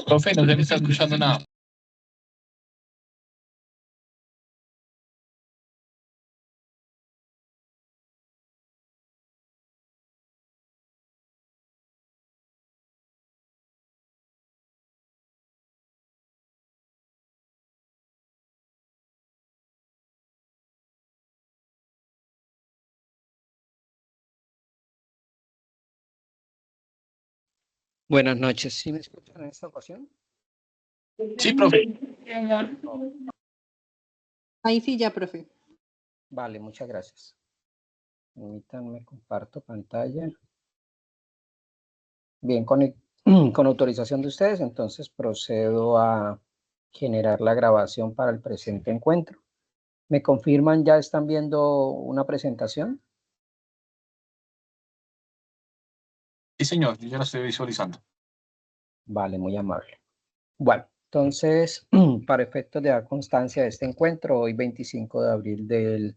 Profe, no se me está escuchando nada. Buenas noches, ¿sí me escuchan en esta ocasión? Sí, profe. Ahí sí ya, profe. Vale, muchas gracias. Permítanme, comparto pantalla. Bien, con autorización de ustedes, entonces procedo a generar la grabación para el presente encuentro. ¿Me confirman ya están viendo una presentación? Sí, señor, yo ya lo estoy visualizando. Vale, muy amable. Bueno, entonces, para efectos de dar constancia de este encuentro, hoy 25 de abril del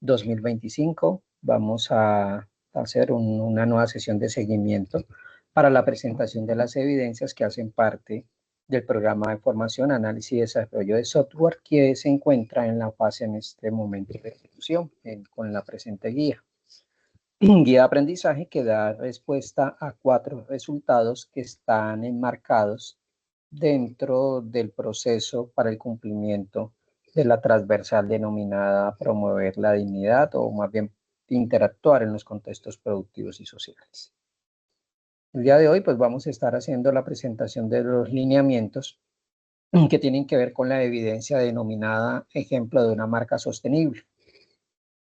2025, vamos a hacer una nueva sesión de seguimiento para la presentación de las evidencias que hacen parte del programa de formación, análisis y desarrollo de software que se encuentra en la fase en este momento de ejecución con la presente guía. Guía de aprendizaje que da respuesta a 4 resultados que están enmarcados dentro del proceso para el cumplimiento de la transversal denominada promover la dignidad o más bien interactuar en los contextos productivos y sociales. El día de hoy pues vamos a estar haciendo la presentación de los lineamientos que tienen que ver con la evidencia denominada ejemplo de una marca sostenible.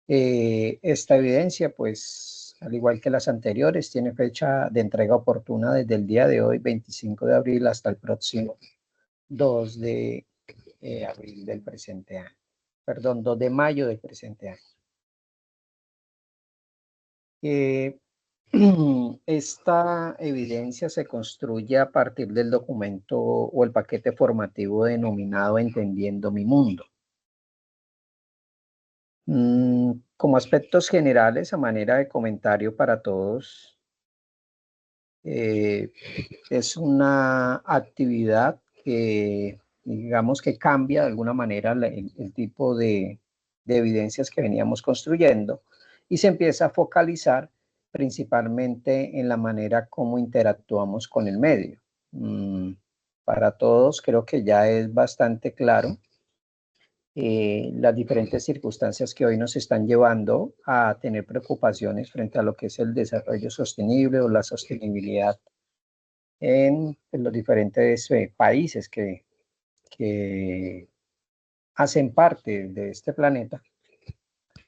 Esta evidencia pues al igual que las anteriores tiene fecha de entrega oportuna desde el día de hoy 25 de abril hasta el próximo 2 de abril del presente año. Perdón, 2 de mayo del presente año. Esta evidencia se construye a partir del documento o el paquete formativo denominado Entendiendo mi Mundo. Como aspectos generales, a manera de comentario para todos, es una actividad que, digamos, que cambia de alguna manera el tipo de evidencias que veníamos construyendo y se empieza a focalizar principalmente en la manera como interactuamos con el medio. Para todos creo que ya es bastante claro las diferentes circunstancias que hoy nos están llevando a tener preocupaciones frente a lo que es el desarrollo sostenible o la sostenibilidad en los diferentes países que hacen parte de este planeta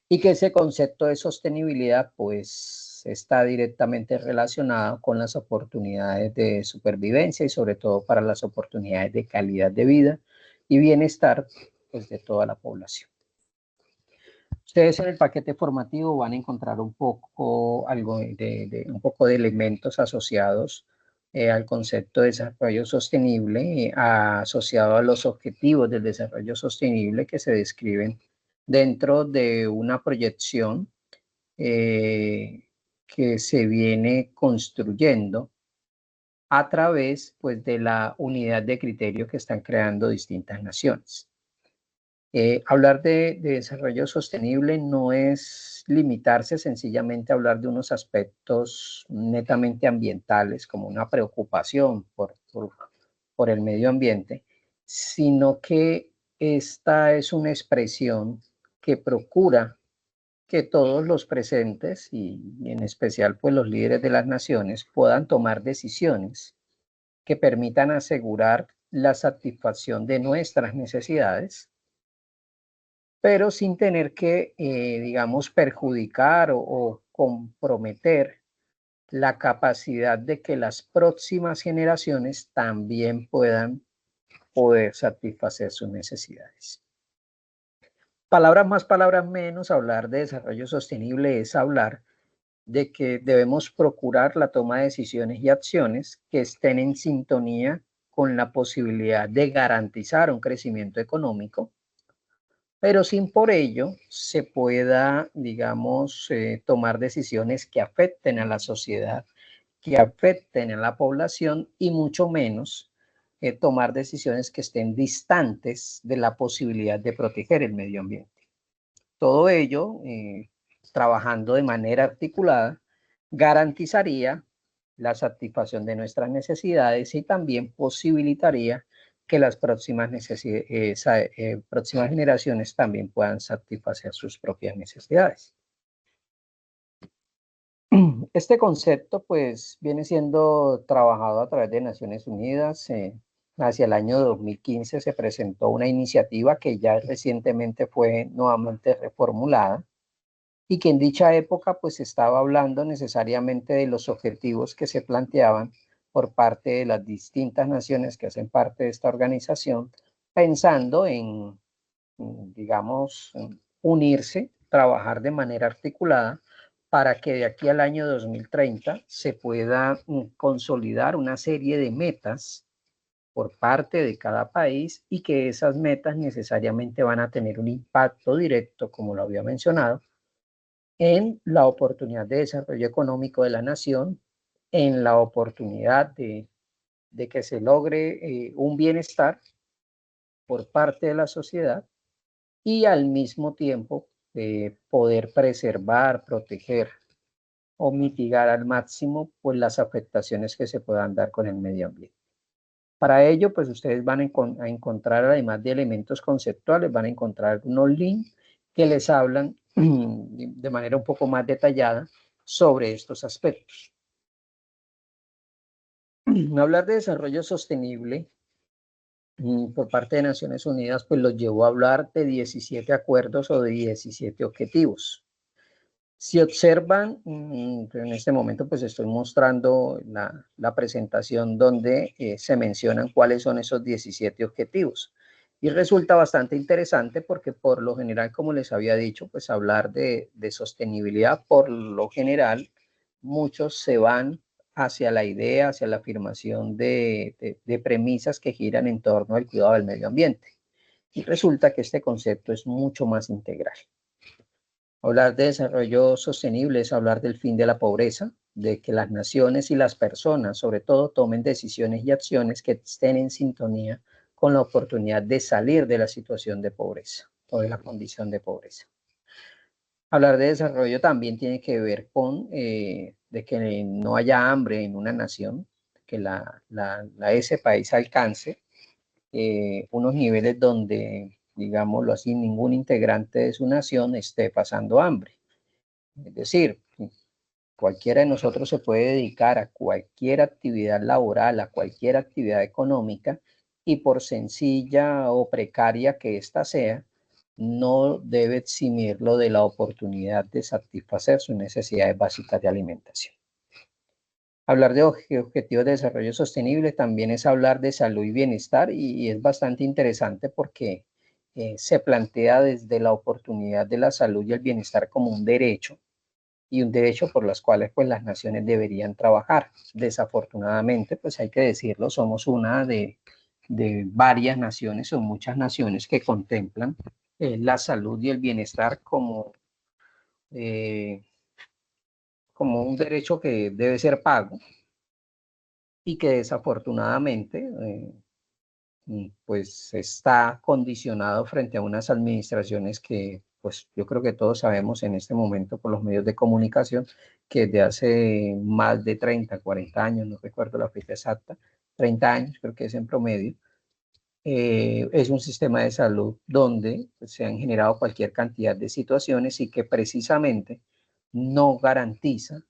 y que ese concepto de sostenibilidad pues está directamente relacionado con las oportunidades de supervivencia y sobre todo para las oportunidades de calidad de vida y bienestar pues, de toda la población. Ustedes en el paquete formativo van a encontrar un poco, un poco de elementos asociados al concepto de desarrollo sostenible, asociado a los objetivos del desarrollo sostenible que se describen dentro de una proyección que se viene construyendo a través pues, de la unidad de criterio que están creando distintas naciones. Hablar de desarrollo sostenible no es limitarse sencillamente a hablar de unos aspectos netamente ambientales como una preocupación por el medio ambiente, sino que esta es una expresión que procura que todos los presentes y en especial pues los líderes de las naciones puedan tomar decisiones que permitan asegurar la satisfacción de nuestras necesidades, pero sin tener que, digamos, perjudicar o comprometer la capacidad de que las próximas generaciones también puedan poder satisfacer sus necesidades. Palabras más, palabras menos, hablar de desarrollo sostenible es hablar de que debemos procurar la toma de decisiones y acciones que estén en sintonía con la posibilidad de garantizar un crecimiento económico, pero sin por ello se pueda, digamos, tomar decisiones que afecten a la sociedad, que afecten a la población y mucho menos tomar decisiones que estén distantes de la posibilidad de proteger el medio ambiente. Todo ello, trabajando de manera articulada, garantizaría la satisfacción de nuestras necesidades y también posibilitaría que las próximas generaciones también puedan satisfacer sus propias necesidades. Este concepto pues viene siendo trabajado a través de Naciones Unidas. Hacia el año 2015 se presentó una iniciativa que ya recientemente fue nuevamente reformulada y que en dicha época pues estaba hablando necesariamente de los objetivos que se planteaban por parte de las distintas naciones que hacen parte de esta organización, pensando en, digamos, unirse, trabajar de manera articulada para que de aquí al año 2030 se pueda consolidar una serie de metas por parte de cada país y que esas metas necesariamente van a tener un impacto directo, como lo había mencionado, en la oportunidad de desarrollo económico de la nación, en la oportunidad de que se logre un bienestar por parte de la sociedad y al mismo tiempo poder preservar, proteger o mitigar al máximo pues, las afectaciones que se puedan dar con el medio ambiente. Para ello, pues ustedes van a encontrar, además de elementos conceptuales, van a encontrar unos links que les hablan de manera un poco más detallada sobre estos aspectos. Hablar de desarrollo sostenible por parte de Naciones Unidas, pues los llevó a hablar de 17 acuerdos o de 17 objetivos. Si observan, en este momento pues estoy mostrando la presentación donde se mencionan cuáles son esos 17 objetivos. Y resulta bastante interesante porque por lo general, como les había dicho, pues hablar de sostenibilidad, por lo general, muchos se van hacia la idea, hacia la afirmación de premisas que giran en torno al cuidado del medio ambiente. Y resulta que este concepto es mucho más integral. Hablar de desarrollo sostenible es hablar del fin de la pobreza, de que las naciones y las personas, sobre todo, tomen decisiones y acciones que estén en sintonía con la oportunidad de salir de la situación de pobreza o de la condición de pobreza. Hablar de desarrollo también tiene que ver con de que no haya hambre en una nación, que ese país alcance unos niveles donde, digámoslo así, ningún integrante de su nación esté pasando hambre. Es decir, cualquiera de nosotros se puede dedicar a cualquier actividad laboral, a cualquier actividad económica, y por sencilla o precaria que ésta sea, no debe eximirlo de la oportunidad de satisfacer sus necesidades básicas de alimentación. Hablar de objetivos de desarrollo sostenible también es hablar de salud y bienestar, y es bastante interesante porque se plantea desde la oportunidad de la salud y el bienestar como un derecho, y un derecho por los cuales pues las naciones deberían trabajar. Desafortunadamente, pues hay que decirlo, somos una de varias naciones o muchas naciones que contemplan la salud y el bienestar como un derecho que debe ser pago y que desafortunadamente pues está condicionado frente a unas administraciones que pues yo creo que todos sabemos en este momento por los medios de comunicación que desde hace más de 30, 40 años, no recuerdo la fecha exacta, 30 años creo que es en promedio, es un sistema de salud donde se han generado cualquier cantidad de situaciones y que precisamente no garantiza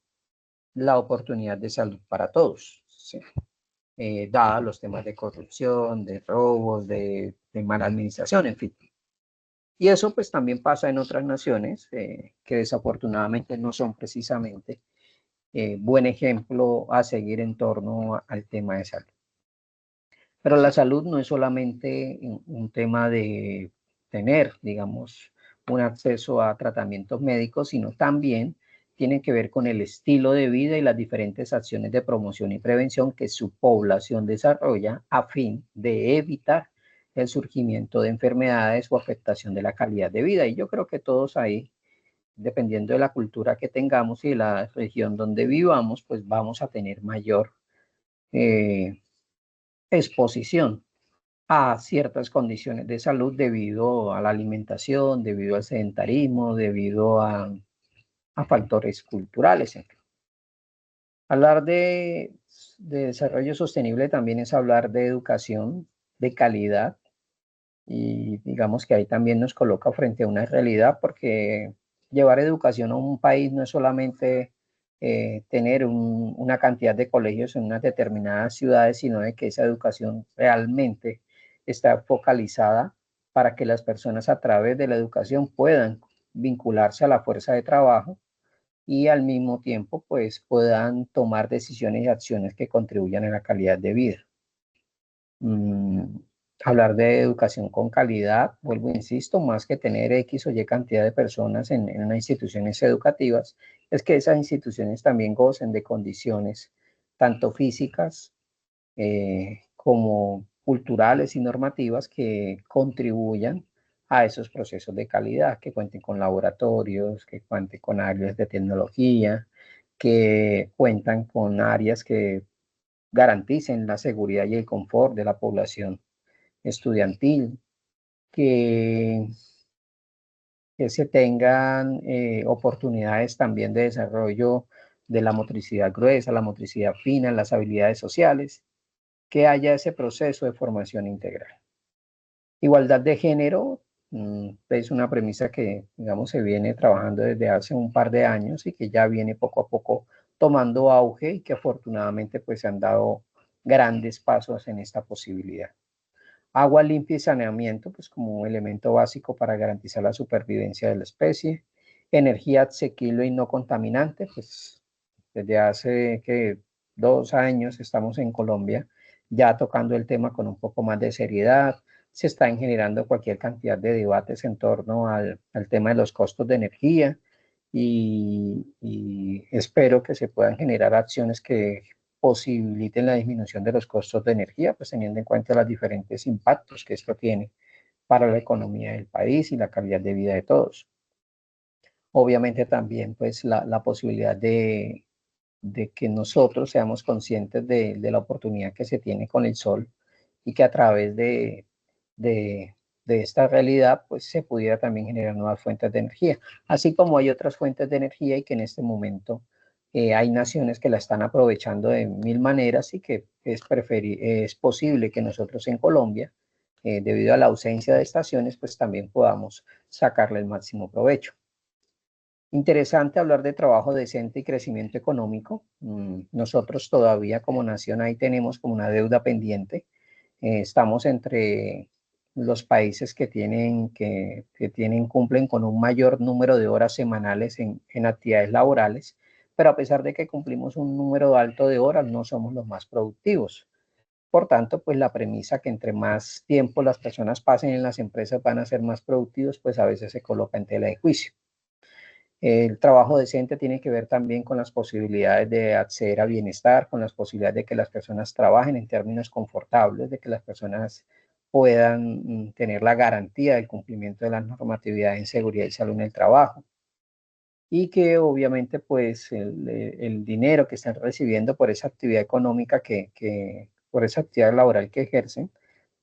la oportunidad de salud para todos, ¿sí? Dados los temas de corrupción, de robos, de mala administración, en fin. Y eso pues también pasa en otras naciones que desafortunadamente no son precisamente buen ejemplo a seguir en torno al tema de salud. Pero la salud no es solamente un tema de tener, digamos, un acceso a tratamientos médicos, sino también tiene que ver con el estilo de vida y las diferentes acciones de promoción y prevención que su población desarrolla a fin de evitar el surgimiento de enfermedades o afectación de la calidad de vida. Y yo creo que todos ahí, dependiendo de la cultura que tengamos y de la región donde vivamos, pues vamos a tener mayor exposición a ciertas condiciones de salud debido a la alimentación, debido al sedentarismo, debido a factores culturales. Hablar de desarrollo sostenible también es hablar de educación de calidad, y digamos que ahí también nos coloca frente a una realidad, porque llevar educación a un país no es solamente tener una cantidad de colegios en unas determinadas ciudades, sino de que esa educación realmente está focalizada para que las personas a través de la educación puedan vincularse a la fuerza de trabajo y al mismo tiempo pues puedan tomar decisiones y acciones que contribuyan a la calidad de vida. Hablar de educación con calidad, vuelvo, insisto, más que tener X o Y cantidad de personas en unas instituciones educativas, es que esas instituciones también gocen de condiciones tanto físicas como culturales y normativas que contribuyan a esos procesos de calidad, que cuenten con laboratorios, que cuenten con áreas de tecnología, que cuentan con áreas que garanticen la seguridad y el confort de la población estudiantil, que, que se tengan oportunidades también de desarrollo de la motricidad gruesa, la motricidad fina, las habilidades sociales, que haya ese proceso de formación integral. Igualdad de género es una premisa que, digamos, se viene trabajando desde hace un par de años y que ya viene poco a poco tomando auge y que afortunadamente pues se han dado grandes pasos en esta posibilidad. Agua limpia y saneamiento, pues como elemento básico para garantizar la supervivencia de la especie. Energía asequible y no contaminante, pues desde hace que 2 años estamos en Colombia ya tocando el tema con un poco más de seriedad. Se están generando cualquier cantidad de debates en torno al tema de los costos de energía y espero que se puedan generar acciones que posibiliten la disminución de los costos de energía, pues teniendo en cuenta los diferentes impactos que esto tiene para la economía del país y la calidad de vida de todos. Obviamente también pues la posibilidad de que nosotros seamos conscientes de la oportunidad que se tiene con el sol y que a través de esta realidad pues se pudiera también generar nuevas fuentes de energía, así como hay otras fuentes de energía y que en este momento hay naciones que la están aprovechando de mil maneras y que es posible que nosotros en Colombia, debido a la ausencia de estaciones, pues también podamos sacarle el máximo provecho. Interesante hablar de trabajo decente y crecimiento económico. Nosotros todavía como nación ahí tenemos como una deuda pendiente. Estamos entre los países que cumplen con un mayor número de horas semanales en actividades laborales, pero a pesar de que cumplimos un número alto de horas, no somos los más productivos. Por tanto, pues la premisa que entre más tiempo las personas pasen en las empresas van a ser más productivos, pues a veces se coloca en tela de juicio. El trabajo decente tiene que ver también con las posibilidades de acceder a bienestar, con las posibilidades de que las personas trabajen en términos confortables, de que las personas puedan tener la garantía del cumplimiento de la normatividad en seguridad y salud en el trabajo. Y que obviamente pues el dinero que están recibiendo por esa actividad económica, por esa actividad laboral que ejercen,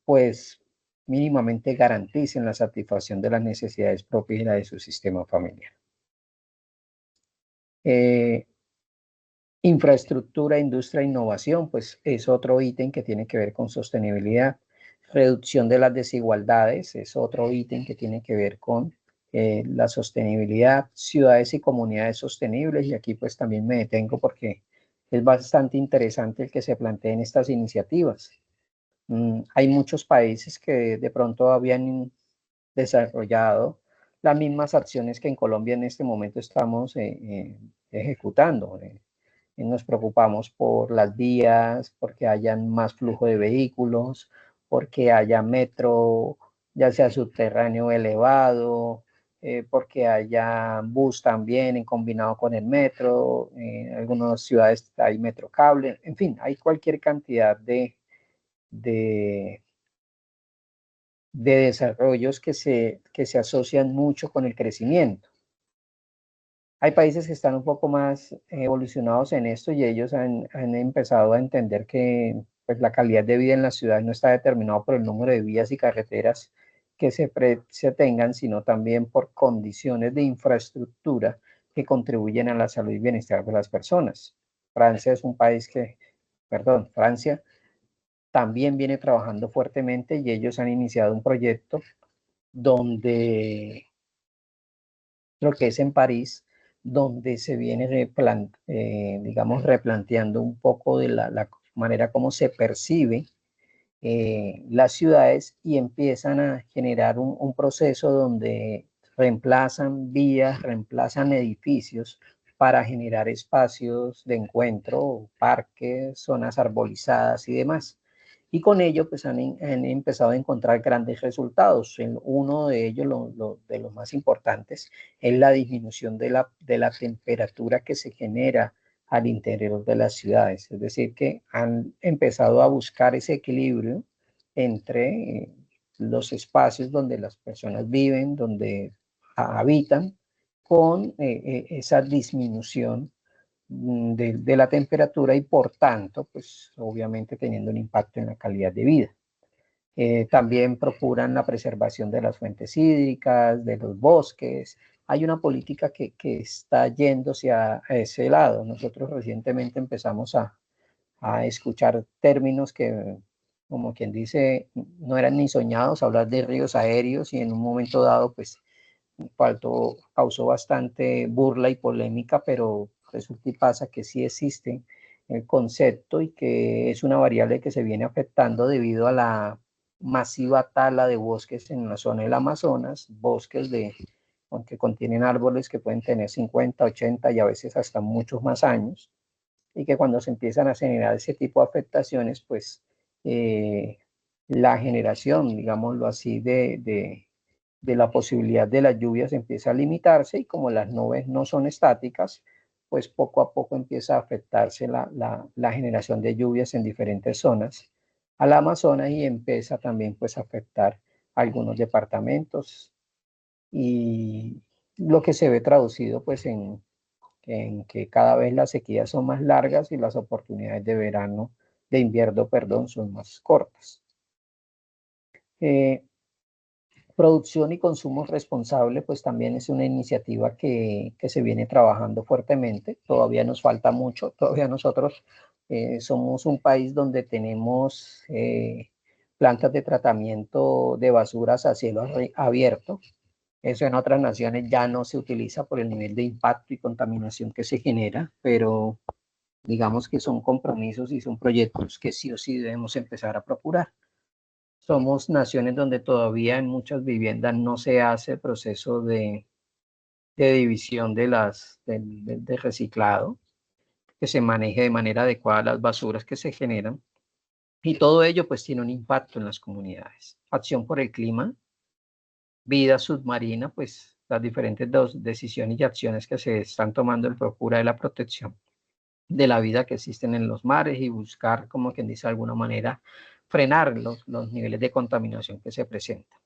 pues mínimamente garanticen la satisfacción de las necesidades propias y la de su sistema familiar. Infraestructura, industria e innovación, pues es otro ítem que tiene que ver con sostenibilidad. Reducción de las desigualdades es otro ítem que tiene que ver con la sostenibilidad. Ciudades y comunidades sostenibles, y aquí pues también me detengo porque es bastante interesante el que se planteen estas iniciativas. Hay muchos países que de pronto habían desarrollado las mismas acciones que en Colombia en este momento estamos ejecutando. Nos preocupamos por las vías, porque hayan más flujo de vehículos, porque haya metro, ya sea subterráneo o elevado, porque haya bus también en combinado con el metro. En algunas ciudades hay metro cable, en fin, hay cualquier cantidad de desarrollos que se asocian mucho con el crecimiento. Hay países que están un poco más evolucionados en esto y ellos han empezado a entender que pues la calidad de vida en la ciudad no está determinado por el número de vías y carreteras que se tengan, sino también por condiciones de infraestructura que contribuyen a la salud y bienestar de las personas. Francia es un país que, perdón, Francia también viene trabajando fuertemente y ellos han iniciado un proyecto donde, lo que es en París, donde se viene, digamos, replanteando un poco de la manera como se percibe las ciudades y empiezan a generar un proceso donde reemplazan vías, reemplazan edificios para generar espacios de encuentro, parques, zonas arbolizadas y demás. Y con ello pues han empezado a encontrar grandes resultados. Uno de ellos, de los más importantes, es la disminución de la temperatura que se genera al interior de las ciudades. Es decir, que han empezado a buscar ese equilibrio entre los espacios donde las personas viven, donde habitan, con esa disminución de la temperatura y por tanto, pues obviamente teniendo un impacto en la calidad de vida. También procuran la preservación de las fuentes hídricas, de los bosques. Hay una política que está yéndose a ese lado. Nosotros recientemente empezamos a escuchar términos que, como quien dice, no eran ni soñados, hablar de ríos aéreos y en un momento dado, pues, causó bastante burla y polémica, pero resulta y pasa que sí existe el concepto y que es una variable que se viene afectando debido a la masiva tala de bosques en la zona del Amazonas, bosques que contienen árboles que pueden tener 50, 80 y a veces hasta muchos más años, y que cuando se empiezan a generar ese tipo de afectaciones, pues la generación, digámoslo así, de la posibilidad de las lluvias empieza a limitarse y como las nubes no son estáticas, pues poco a poco empieza a afectarse la generación de lluvias en diferentes zonas al Amazonas y empieza también pues a afectar algunos departamentos y lo que se ve traducido pues en que cada vez las sequías son más largas y las oportunidades de invierno, perdón, son más cortas. Producción y consumo responsable, pues también es una iniciativa que se viene trabajando fuertemente. Todavía nos falta mucho. Todavía nosotros somos un país donde tenemos plantas de tratamiento de basuras a cielo abierto. Eso en otras naciones ya no se utiliza por el nivel de impacto y contaminación que se genera, pero digamos que son compromisos y son proyectos que sí o sí debemos empezar a procurar. Somos naciones donde todavía en muchas viviendas no se hace el proceso de división de reciclado, que se maneje de manera adecuada las basuras que se generan. Y todo ello pues tiene un impacto en las comunidades. Acción por el clima, vida submarina, pues las diferentes decisiones y acciones que se están tomando en procura de la protección de la vida que existen en los mares y buscar, como quien dice de alguna manera, frenar los niveles de contaminación que se presentan.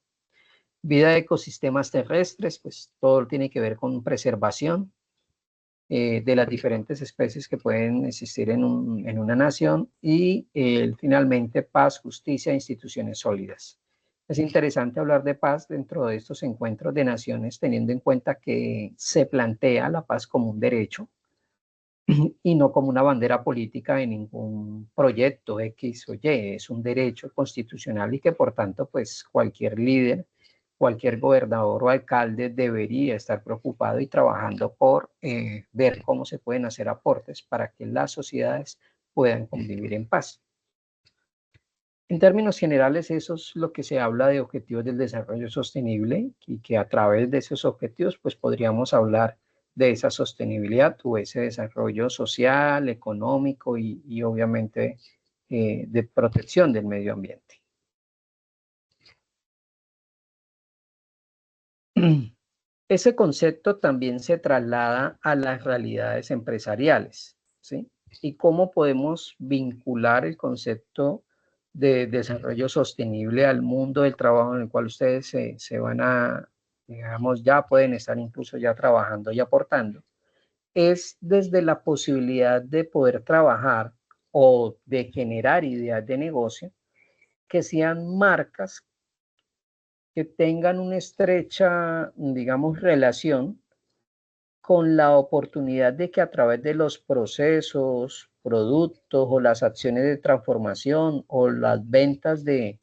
Vida de ecosistemas terrestres, pues todo tiene que ver con preservación de las diferentes especies que pueden existir en una nación y finalmente paz, justicia e instituciones sólidas. Es interesante hablar de paz dentro de estos encuentros de naciones teniendo en cuenta que se plantea la paz como un derecho y no como una bandera política de ningún proyecto X o Y, es un derecho constitucional y que por tanto pues cualquier líder, cualquier gobernador o alcalde debería estar preocupado y trabajando por ver cómo se pueden hacer aportes para que las sociedades puedan convivir en paz. En términos generales, eso es lo que se habla de objetivos del desarrollo sostenible y que a través de esos objetivos pues podríamos hablar de esa sostenibilidad o ese desarrollo social, económico y obviamente de protección del medio ambiente. Ese concepto también se traslada a las realidades empresariales, ¿sí? Y cómo podemos vincular el concepto de desarrollo sostenible al mundo del trabajo en el cual ustedes se van a, digamos, ya pueden estar incluso ya trabajando y aportando. Es desde la posibilidad de poder trabajar o de generar ideas de negocio que sean marcas que tengan una estrecha, digamos, relación con la oportunidad de que a través de los procesos, productos o las acciones de transformación o las ventas de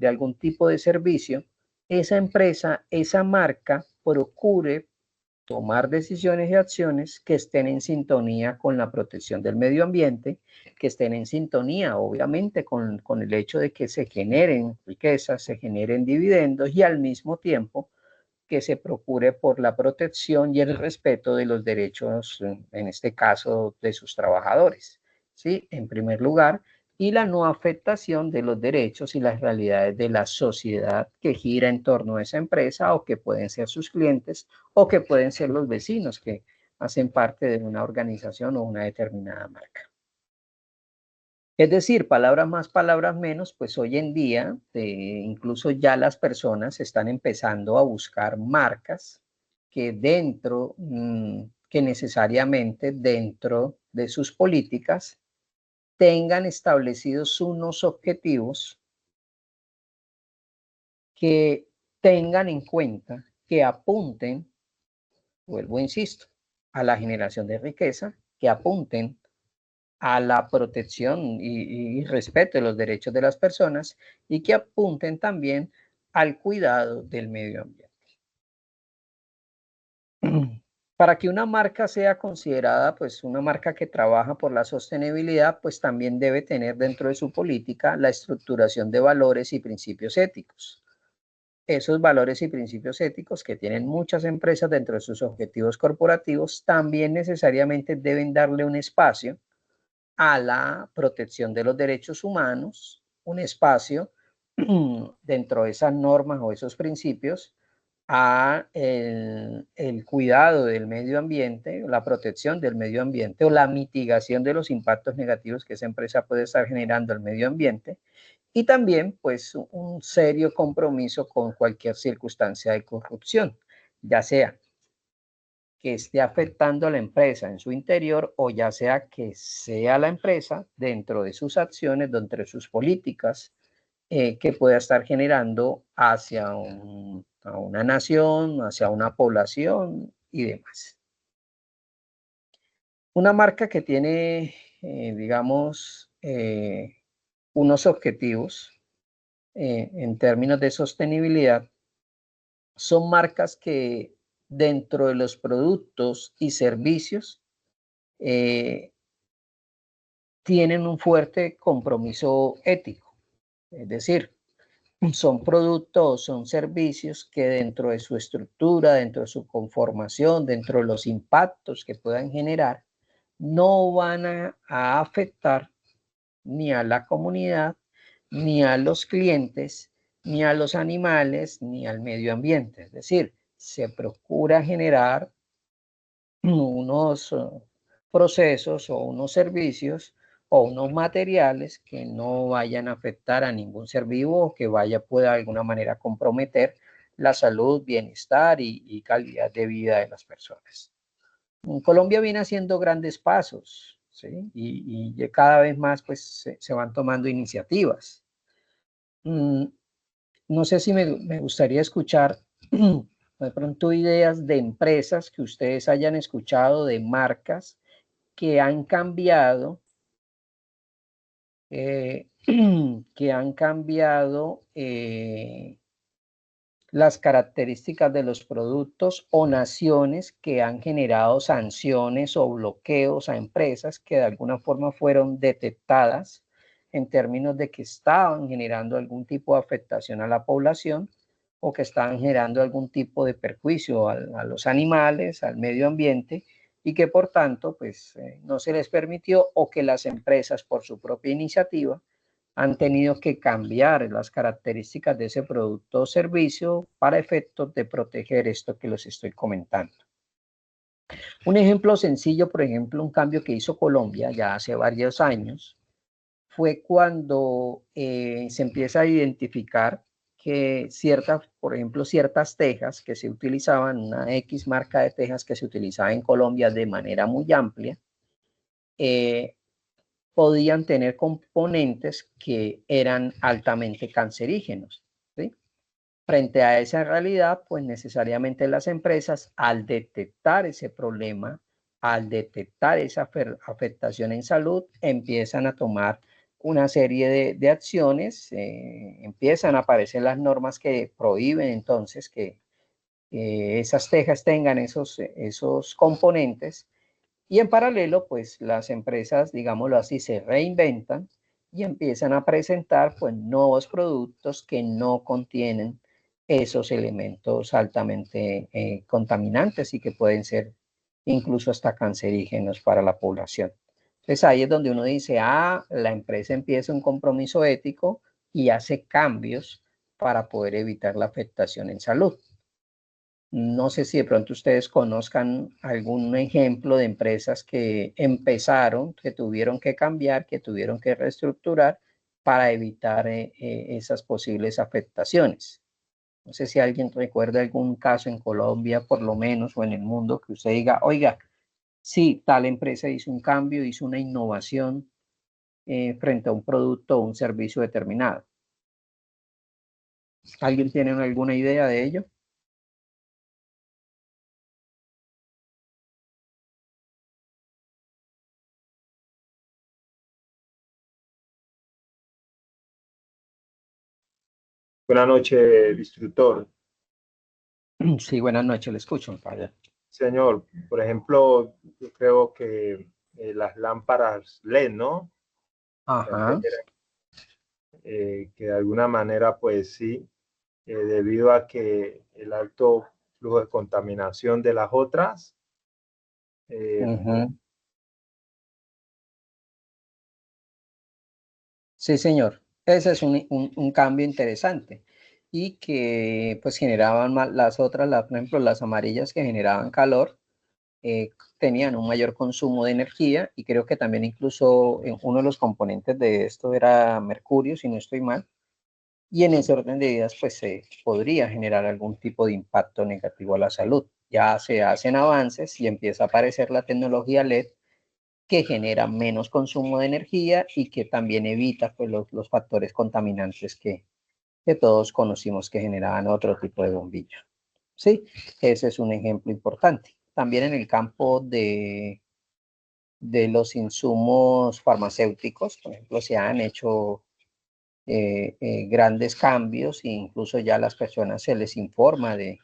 algún tipo de servicio, esa empresa, esa marca procure tomar decisiones y acciones que estén en sintonía con la protección del medio ambiente, que estén en sintonía, obviamente, con el hecho de que se generen riquezas, se generen dividendos y al mismo tiempo que se procure por la protección y el respeto de los derechos, en este caso, de sus trabajadores, ¿sí? En primer lugar, y la no afectación de los derechos y las realidades de la sociedad que gira en torno a esa empresa o que pueden ser sus clientes o que pueden ser los vecinos que hacen parte de una organización o una determinada marca. Es decir, palabras más, palabras menos, pues hoy en día incluso ya las personas están empezando a buscar marcas que que necesariamente dentro de sus políticas tengan establecidos unos objetivos que tengan en cuenta, que apunten, vuelvo, insisto, a la generación de riqueza, que apunten a la protección y respeto de los derechos de las personas y que apunten también al cuidado del medio ambiente. Para que una marca sea considerada pues una marca que trabaja por la sostenibilidad, pues también debe tener dentro de su política la estructuración de valores y principios éticos. Esos valores y principios éticos que tienen muchas empresas dentro de sus objetivos corporativos también necesariamente deben darle un espacio a la protección de los derechos humanos, un espacio dentro de esas normas o esos principios a el cuidado del medio ambiente, la protección del medio ambiente o la mitigación de los impactos negativos que esa empresa puede estar generando al medio ambiente y también pues un serio compromiso con cualquier circunstancia de corrupción, ya sea que esté afectando a la empresa en su interior o ya sea que sea la empresa dentro de sus acciones, dentro de sus políticas, que pueda estar generando hacia a una nación, hacia una población y demás. Una marca que tiene, digamos, unos objetivos en términos de sostenibilidad son marcas que dentro de los productos y servicios tienen un fuerte compromiso ético, es decir, son productos, son servicios que dentro de su estructura, dentro de su conformación, dentro de los impactos que puedan generar, no van a afectar ni a la comunidad, ni a los clientes, ni a los animales, ni al medio ambiente. Es decir, se procura generar unos procesos o unos servicios o unos materiales que no vayan a afectar a ningún ser vivo o que pueda de alguna manera comprometer la salud, bienestar y calidad de vida de las personas. Colombia viene haciendo grandes pasos, ¿sí? Y cada vez más pues se van tomando iniciativas. No sé si me gustaría escuchar de pronto ideas de empresas que ustedes hayan escuchado, de marcas que han cambiado, que han cambiado las características de los productos o naciones que han generado sanciones o bloqueos a empresas que de alguna forma fueron detectadas en términos de que estaban generando algún tipo de afectación a la población o que estaban generando algún tipo de perjuicio a los animales, al medio ambiente y que por tanto pues no se les permitió o que las empresas por su propia iniciativa han tenido que cambiar las características de ese producto o servicio para efectos de proteger esto que les estoy comentando. Un ejemplo sencillo, por ejemplo, un cambio que hizo Colombia ya hace varios años, fue cuando se empieza a identificar que por ejemplo, ciertas tejas que se utilizaban, una X marca de tejas que se utilizaba en Colombia de manera muy amplia, podían tener componentes que eran altamente cancerígenos, ¿sí? Frente a esa realidad, pues necesariamente las empresas, al detectar ese problema, al detectar esa afectación en salud, empiezan a tomar una serie de acciones, empiezan a aparecer las normas que prohíben entonces que esas tejas tengan esos componentes, y en paralelo, pues las empresas, digámoslo así, se reinventan y empiezan a presentar pues nuevos productos que no contienen esos elementos altamente contaminantes y que pueden ser incluso hasta cancerígenos para la población. Entonces ahí es donde uno dice, la empresa empieza un compromiso ético y hace cambios para poder evitar la afectación en salud. No sé si de pronto ustedes conozcan algún ejemplo de empresas que empezaron, que tuvieron que cambiar, que tuvieron que reestructurar para evitar esas posibles afectaciones. No sé si alguien recuerda algún caso en Colombia, por lo menos, o en el mundo, que usted diga, oiga, sí, tal empresa hizo un cambio, hizo una innovación frente a un producto o un servicio determinado. ¿Alguien tiene alguna idea de ello? Buenas noches, instructor. Sí, buenas noches, le escucho, padre. Señor, por ejemplo, yo creo que las lámparas LED, ¿no? Ajá. Que de alguna manera, pues sí, debido a que el alto flujo de contaminación de las otras, Sí, señor. Ese es un cambio interesante y que pues generaban las otras, por ejemplo, las amarillas que generaban calor, tenían un mayor consumo de energía y creo que también incluso uno de los componentes de esto era mercurio, si no estoy mal, y en ese orden de ideas pues se podría generar algún tipo de impacto negativo a la salud. Ya se hacen avances y empieza a aparecer la tecnología LED que genera menos consumo de energía y que también evita pues, los factores contaminantes que todos conocimos que generaban otro tipo de bombillo. Sí, ese es un ejemplo importante. También en el campo de los insumos farmacéuticos, por ejemplo, se han hecho grandes cambios e incluso ya a las personas se les informa de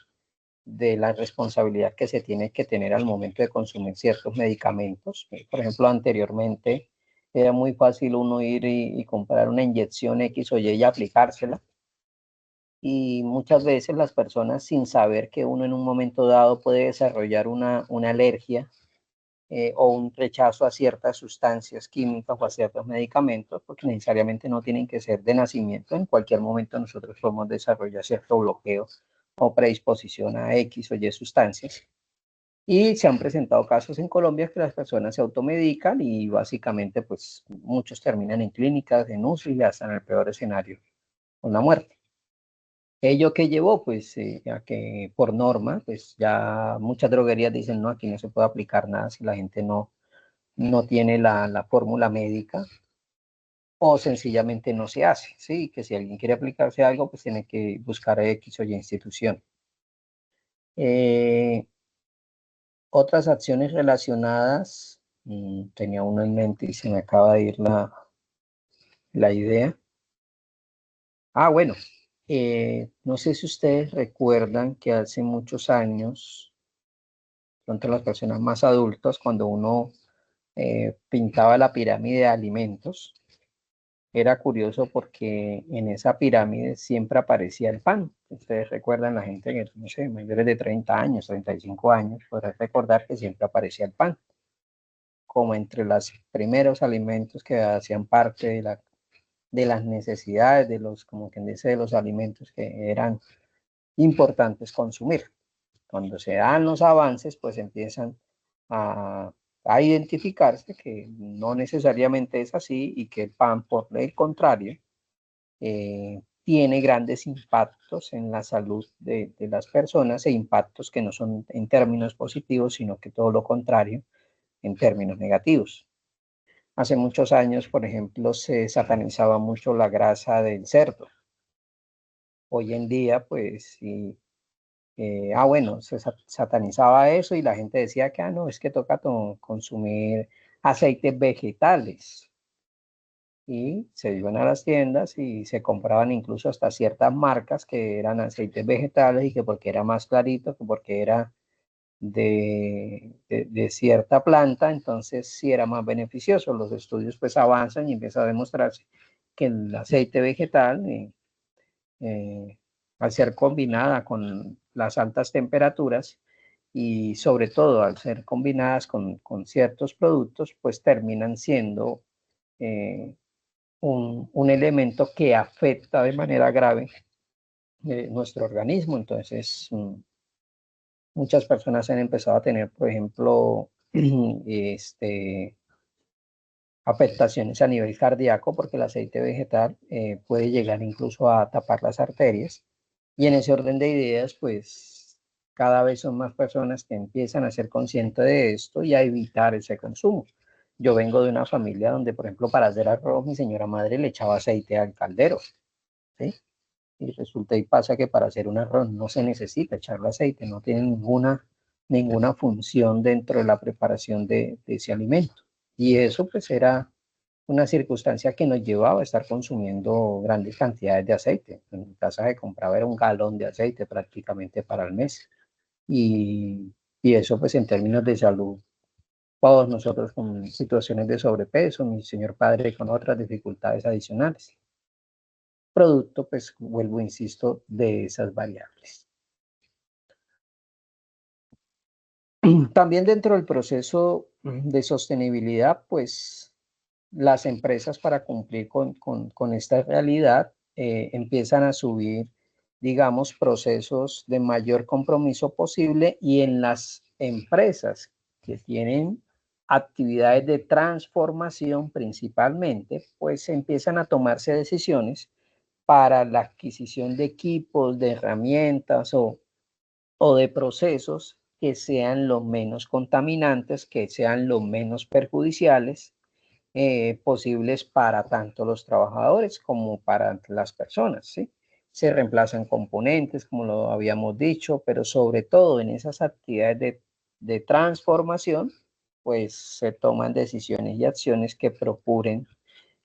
la responsabilidad que se tiene que tener al momento de consumir ciertos medicamentos. Por ejemplo, anteriormente era muy fácil uno ir y comprar una inyección X o Y y aplicársela. Y muchas veces las personas, sin saber que uno en un momento dado puede desarrollar una alergia o un rechazo a ciertas sustancias químicas o a ciertos medicamentos, porque necesariamente no tienen que ser de nacimiento. En cualquier momento nosotros podemos desarrollar cierto bloqueo o predisposición a X o Y sustancias. Y se han presentado casos en Colombia que las personas se automedican y básicamente pues muchos terminan en clínicas, en UCI y hasta en el peor escenario, con la muerte. ¿Ello que llevó? Pues a que por norma, pues ya muchas droguerías dicen, no, aquí no se puede aplicar nada si la gente no tiene la fórmula médica o sencillamente no se hace, ¿sí? Que si alguien quiere aplicarse algo, pues tiene que buscar X o Y institución. Otras acciones relacionadas, tenía uno en mente y se me acaba de ir la idea. Bueno, no sé si ustedes recuerdan que hace muchos años, entre las personas más adultas, cuando uno pintaba la pirámide de alimentos, era curioso porque en esa pirámide siempre aparecía el pan. Ustedes recuerdan, la gente que, no sé, mayores de 30 años, 35 años, podrán recordar que siempre aparecía el pan como entre los primeros alimentos que hacían parte de las necesidades de los, como quien dice, de los alimentos que eran importantes consumir. Cuando se dan los avances, pues empiezan a identificarse que no necesariamente es así y que el pan, por el contrario, tiene grandes impactos en la salud de las personas e impactos que no son en términos positivos, sino que todo lo contrario, en términos negativos. Hace muchos años, por ejemplo, se satanizaba mucho la grasa del cerdo. Hoy en día, pues, sí, bueno, se satanizaba eso y la gente decía que, no, es que toca consumir aceites vegetales. Y se iban a las tiendas y se compraban incluso hasta ciertas marcas que eran aceites vegetales y que porque era más clarito, que porque era de cierta planta, entonces sí era más beneficioso. Los estudios pues avanzan y empieza a demostrarse que el aceite vegetal, al ser combinada con las altas temperaturas y sobre todo al ser combinadas con ciertos productos, pues terminan siendo un elemento que afecta de manera grave nuestro organismo. Entonces, muchas personas han empezado a tener, por ejemplo, afectaciones a nivel cardíaco porque el aceite vegetal puede llegar incluso a tapar las arterias. Y en ese orden de ideas, pues cada vez son más personas que empiezan a ser conscientes de esto y a evitar ese consumo. Yo vengo de una familia donde, por ejemplo, para hacer arroz, mi señora madre le echaba aceite al caldero, ¿sí? Y resulta y pasa que para hacer un arroz no se necesita echarle aceite, no tiene ninguna función dentro de la preparación de ese alimento. Y eso pues era una circunstancia que nos llevaba a estar consumiendo grandes cantidades de aceite. En mi casa se compraba era un galón de aceite prácticamente para el mes. Y eso pues en términos de salud, todos nosotros con situaciones de sobrepeso, mi señor padre con otras dificultades adicionales. Producto, pues vuelvo, insisto, de esas variables. También dentro del proceso de sostenibilidad, pues las empresas para cumplir con esta realidad empiezan a subir, digamos, procesos de mayor compromiso posible y en las empresas que tienen actividades de transformación principalmente, pues empiezan a tomarse decisiones para la adquisición de equipos, de herramientas o de procesos que sean lo menos contaminantes, que sean lo menos perjudiciales posibles para tanto los trabajadores como para las personas, ¿sí? Se reemplazan componentes, como lo habíamos dicho, pero sobre todo en esas actividades de transformación, pues se toman decisiones y acciones que procuren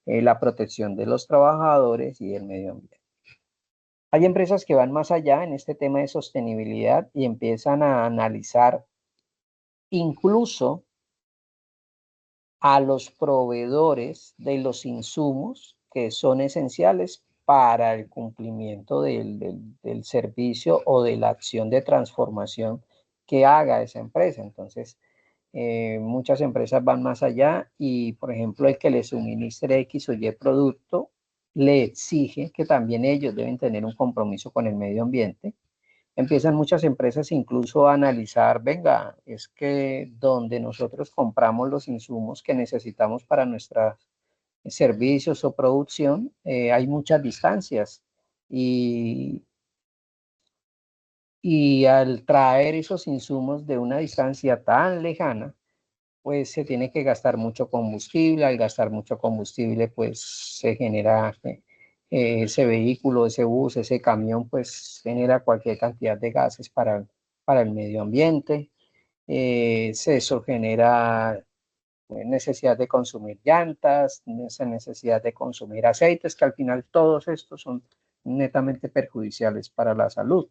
la protección de los trabajadores y del medio ambiente. Hay empresas que van más allá en este tema de sostenibilidad y empiezan a analizar incluso a los proveedores de los insumos que son esenciales para el cumplimiento del servicio o de la acción de transformación que haga esa empresa. Entonces, muchas empresas van más allá y, por ejemplo, el que le suministre X o Y producto le exige que también ellos deben tener un compromiso con el medio ambiente. Empiezan muchas empresas incluso a analizar, venga, es que donde nosotros compramos los insumos que necesitamos para nuestros servicios o producción, hay muchas distancias y al traer esos insumos de una distancia tan lejana, pues se tiene que gastar mucho combustible. Al gastar mucho combustible, pues se genera ese vehículo, ese bus, ese camión, pues genera cualquier cantidad de gases para el medio ambiente. Eso genera necesidad de consumir llantas, necesidad de consumir aceites, que al final todos estos son netamente perjudiciales para la salud.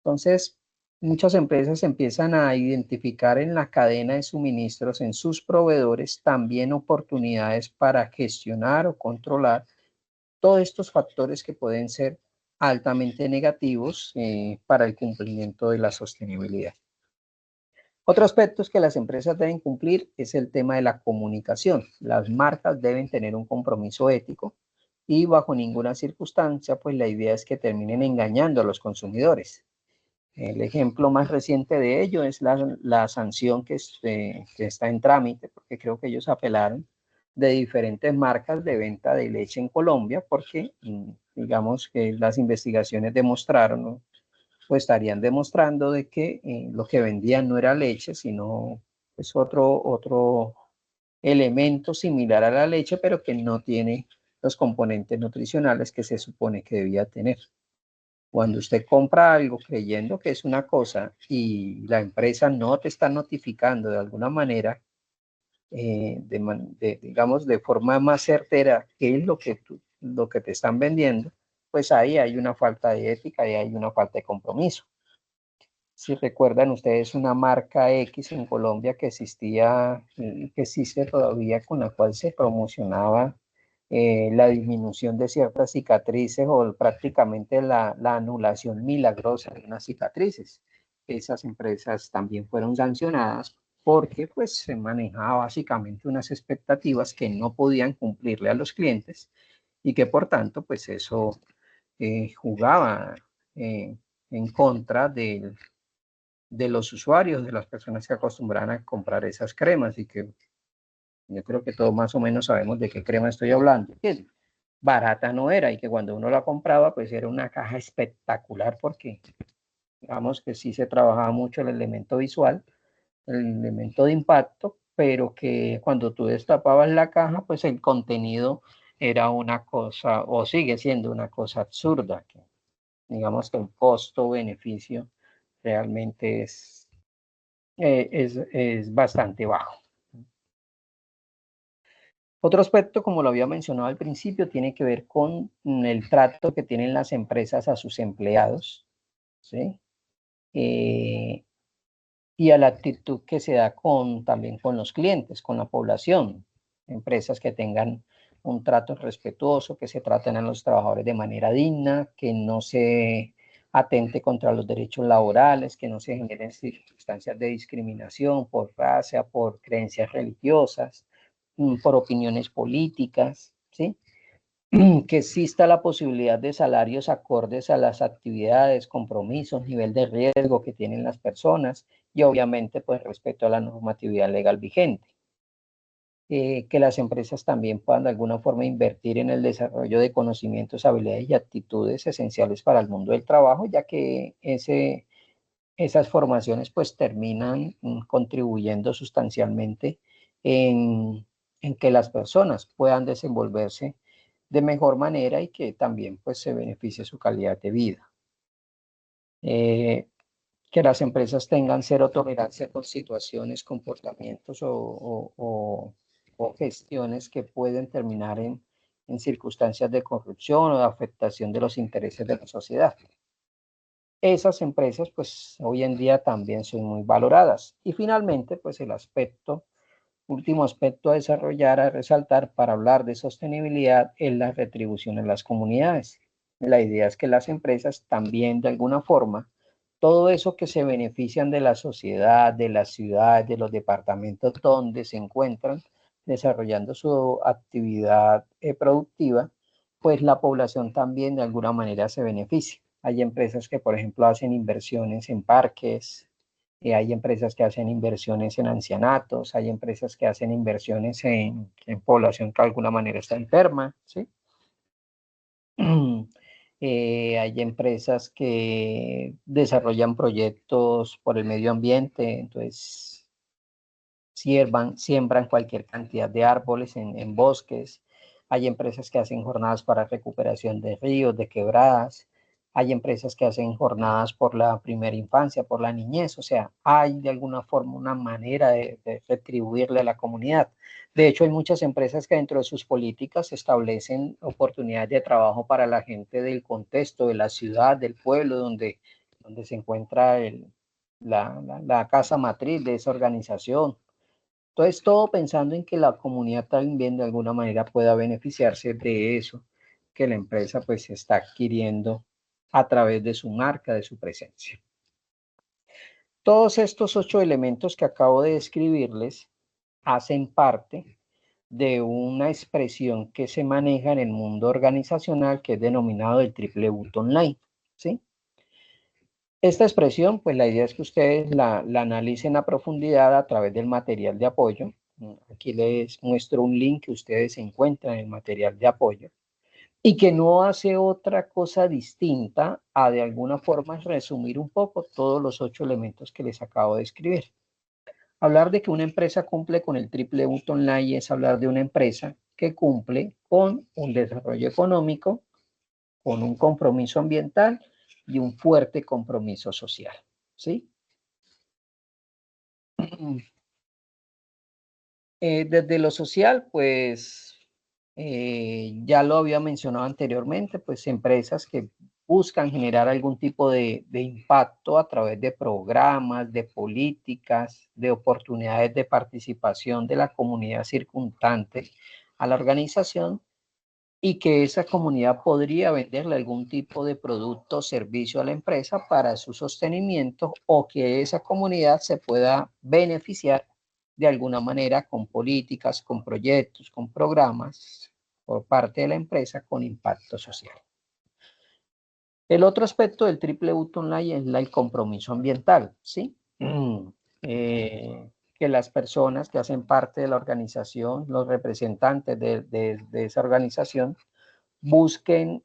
Entonces, muchas empresas empiezan a identificar en la cadena de suministros, en sus proveedores, también oportunidades para gestionar o controlar todos estos factores que pueden ser altamente negativos para el cumplimiento de la sostenibilidad. Otro aspecto que las empresas deben cumplir es el tema de la comunicación. Las marcas deben tener un compromiso ético y bajo ninguna circunstancia, pues la idea es que terminen engañando a los consumidores. El ejemplo más reciente de ello es la sanción que está en trámite, porque creo que ellos apelaron de diferentes marcas de venta de leche en Colombia, porque digamos que las investigaciones demostraron o estarían demostrando de que lo que vendían no era leche, sino pues otro elemento similar a la leche, pero que no tiene los componentes nutricionales que se supone que debía tener. Cuando usted compra algo creyendo que es una cosa y la empresa no te está notificando de alguna manera, digamos, de forma más certera qué es lo que te están vendiendo, pues ahí hay una falta de ética y hay una falta de compromiso. Si recuerdan ustedes una marca X en Colombia que existía, que existe todavía, con la cual se promocionaba la disminución de ciertas cicatrices o prácticamente la anulación milagrosa de unas cicatrices. Esas empresas también fueron sancionadas porque pues se manejaba básicamente unas expectativas que no podían cumplirle a los clientes y que por tanto pues eso jugaba en contra de los usuarios, de las personas que acostumbran a comprar esas cremas, y que yo creo que todos más o menos sabemos de qué crema estoy hablando, que barata no era, y que cuando uno la compraba pues era una caja espectacular, porque digamos que sí se trabajaba mucho el elemento visual, el elemento de impacto, pero que cuando tú destapabas la caja pues el contenido era una cosa, o sigue siendo una cosa absurda, que digamos que el costo-beneficio realmente es bastante bajo. Otro aspecto, como lo había mencionado al principio, tiene que ver con el trato que tienen las empresas a sus empleados, ¿sí? Y a la actitud que se da también con los clientes, con la población. Empresas que tengan un trato respetuoso, que se traten a los trabajadores de manera digna, que no se atente contra los derechos laborales, que no se generen circunstancias de discriminación por raza, por creencias religiosas, por opiniones políticas, ¿sí? Que exista la posibilidad de salarios acordes a las actividades, compromisos, nivel de riesgo que tienen las personas y obviamente pues respeto a la normatividad legal vigente. Que las empresas también puedan de alguna forma invertir en el desarrollo de conocimientos, habilidades y actitudes esenciales para el mundo del trabajo, ya que esas formaciones pues terminan contribuyendo sustancialmente en que las personas puedan desenvolverse de mejor manera y que también pues se beneficie su calidad de vida. Que las empresas tengan cero tolerancia con situaciones, comportamientos o gestiones que pueden terminar en circunstancias de corrupción o de afectación de los intereses de la sociedad. Esas empresas pues hoy en día también son muy valoradas. Y finalmente pues el último aspecto a desarrollar, a resaltar para hablar de sostenibilidad es la retribución en las comunidades. La idea es que las empresas también de alguna forma, todo eso que se benefician de la sociedad, de las ciudades, de los departamentos donde se encuentran desarrollando su actividad productiva, pues la población también de alguna manera se beneficia. Hay empresas que, por ejemplo, hacen inversiones en parques, hay empresas que hacen inversiones en ancianatos, hay empresas que hacen inversiones en población que de alguna manera está enferma, ¿sí? Hay empresas que desarrollan proyectos por el medio ambiente, entonces siembran cualquier cantidad de árboles en bosques. Hay empresas que hacen jornadas para recuperación de ríos, de quebradas. Hay empresas que hacen jornadas por la primera infancia, por la niñez. O sea, hay de alguna forma una manera de retribuirle a la comunidad. De hecho, hay muchas empresas que dentro de sus políticas establecen oportunidades de trabajo para la gente del contexto, de la ciudad, del pueblo, donde se encuentra la casa matriz de esa organización. Entonces, todo pensando en que la comunidad también de alguna manera pueda beneficiarse de eso que la empresa pues está adquiriendo a través de su marca, de su presencia. Todos estos 8 elementos que acabo de describirles hacen parte de una expresión que se maneja en el mundo organizacional que es denominado el triple boot online, ¿sí? Esta expresión, pues la idea es que ustedes la analicen a profundidad a través del material de apoyo. Aquí les muestro un link que ustedes encuentran en el material de apoyo y que no hace otra cosa distinta a de alguna forma resumir un poco todos los 8 elementos que les acabo de escribir. Hablar de que una empresa cumple con el triple bottom line es hablar de una empresa que cumple con un desarrollo económico, con un compromiso ambiental y un fuerte compromiso social, ¿sí? Desde lo social, pues ya lo había mencionado anteriormente, pues empresas que buscan generar algún tipo de impacto a través de programas, de políticas, de oportunidades de participación de la comunidad circundante a la organización, y que esa comunidad podría venderle algún tipo de producto o servicio a la empresa para su sostenimiento, o que esa comunidad se pueda beneficiar de alguna manera con políticas, con proyectos, con programas por parte de la empresa con impacto social. El otro aspecto del triple bottom line es el compromiso ambiental, ¿sí? Que las personas que hacen parte de la organización, los representantes de esa organización, busquen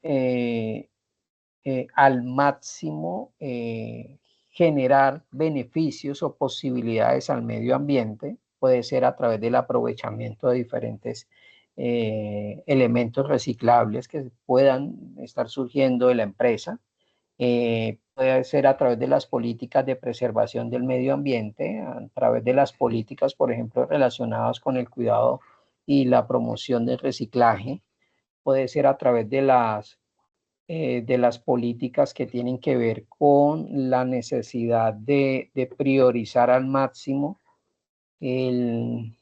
al máximo generar beneficios o posibilidades al medio ambiente. Puede ser a través del aprovechamiento de diferentes elementos reciclables que puedan estar surgiendo de la empresa. Puede ser a través de las políticas de preservación del medio ambiente, a través de las políticas, por ejemplo, relacionadas con el cuidado y la promoción del reciclaje. Puede ser a través de las políticas que tienen que ver con la necesidad de priorizar al máximo el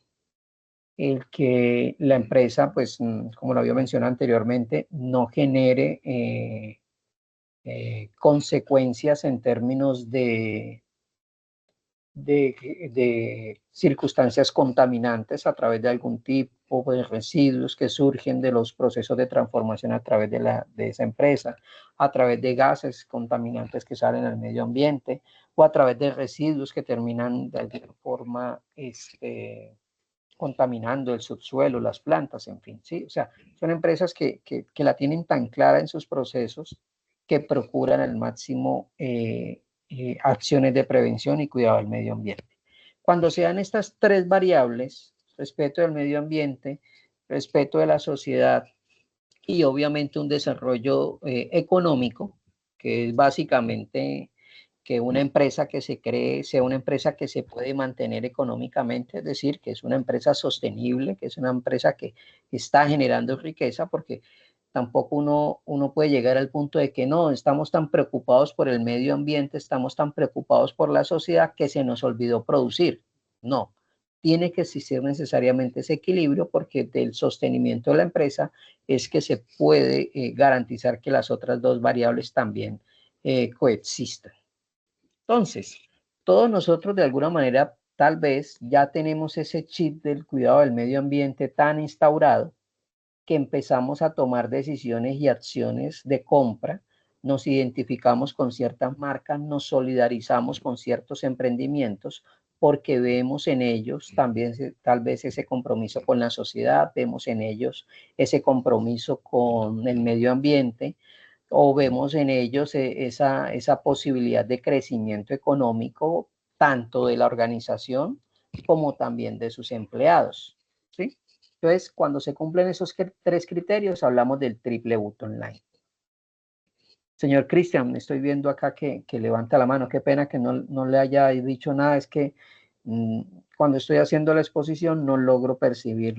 que la empresa, pues, como lo había mencionado anteriormente, no genere consecuencias en términos de circunstancias contaminantes a través de algún tipo de residuos que surgen de los procesos de transformación a través de esa empresa, a través de gases contaminantes que salen al medio ambiente, o a través de residuos que terminan de alguna forma contaminando el subsuelo, las plantas, en fin, ¿sí? O sea, son empresas que la tienen tan clara en sus procesos que procuran al máximo acciones de prevención y cuidado del medio ambiente. Cuando se dan estas tres variables, respeto del medio ambiente, respeto de la sociedad y obviamente un desarrollo económico, que es básicamente que una empresa que se cree sea una empresa que se puede mantener económicamente, es decir, que es una empresa sostenible, que es una empresa que está generando riqueza, porque tampoco uno puede llegar al punto de que no, estamos tan preocupados por el medio ambiente, estamos tan preocupados por la sociedad que se nos olvidó producir. No, tiene que existir necesariamente ese equilibrio, porque del sostenimiento de la empresa es que se puede garantizar que las otras dos variables también coexistan. Entonces, todos nosotros de alguna manera tal vez ya tenemos ese chip del cuidado del medio ambiente tan instaurado que empezamos a tomar decisiones y acciones de compra, nos identificamos con ciertas marcas, nos solidarizamos con ciertos emprendimientos porque vemos en ellos también tal vez ese compromiso con la sociedad, vemos en ellos ese compromiso con el medio ambiente, o vemos en ellos esa posibilidad de crecimiento económico tanto de la organización como también de sus empleados, ¿sí? Entonces, cuando se cumplen esos tres criterios, hablamos del triple bottom line. Señor Cristian, estoy viendo acá que levanta la mano. Qué pena que no le haya dicho nada. Es que cuando estoy haciendo la exposición no logro percibir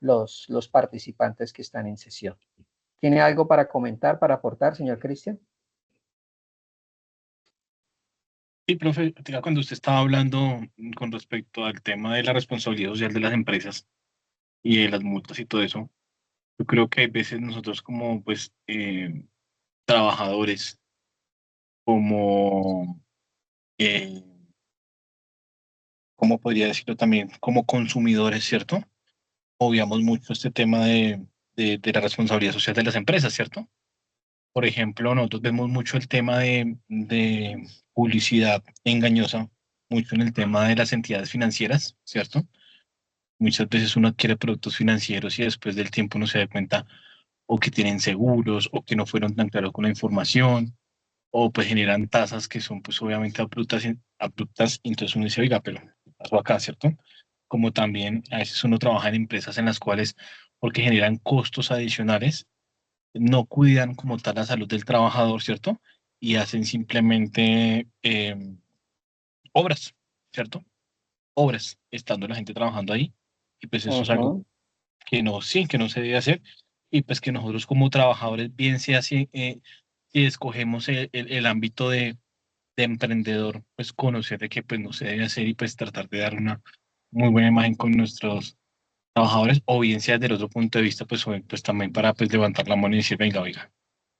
los participantes que están en sesión. ¿Tiene algo para comentar, para aportar, señor Cristian? Sí, profe, cuando usted estaba hablando con respecto al tema de la responsabilidad social de las empresas y de las multas y todo eso, yo creo que hay veces nosotros como pues trabajadores, como, eh, ¿cómo podría decirlo también? Como consumidores, ¿cierto? Obviamos mucho este tema de la responsabilidad social de las empresas, ¿cierto? Por ejemplo, nosotros vemos mucho el tema de publicidad engañosa, mucho en el tema de las entidades financieras, ¿cierto? Muchas veces uno adquiere productos financieros y después del tiempo uno se da cuenta o que tienen seguros o que no fueron tan claros con la información o pues generan tasas que son pues obviamente abruptas, abruptas, y entonces uno dice, oiga, pero pasó acá, ¿cierto? Como también a veces uno trabaja en empresas en las cuales, porque generan costos adicionales, no cuidan como tal la salud del trabajador, ¿cierto? Y hacen simplemente obras, ¿cierto? Obras, estando la gente trabajando ahí. Y pues eso es algo Ujú. que no, sí, que no se debe hacer. Y pues que nosotros como trabajadores, bien sea si escogemos el ámbito de emprendedor, pues conocer de que pues no se debe hacer y pues tratar de dar una muy buena imagen con nuestros trabajadores, o bien sea desde el otro punto de vista, pues, pues también para pues levantar la mano y decir, venga, oiga,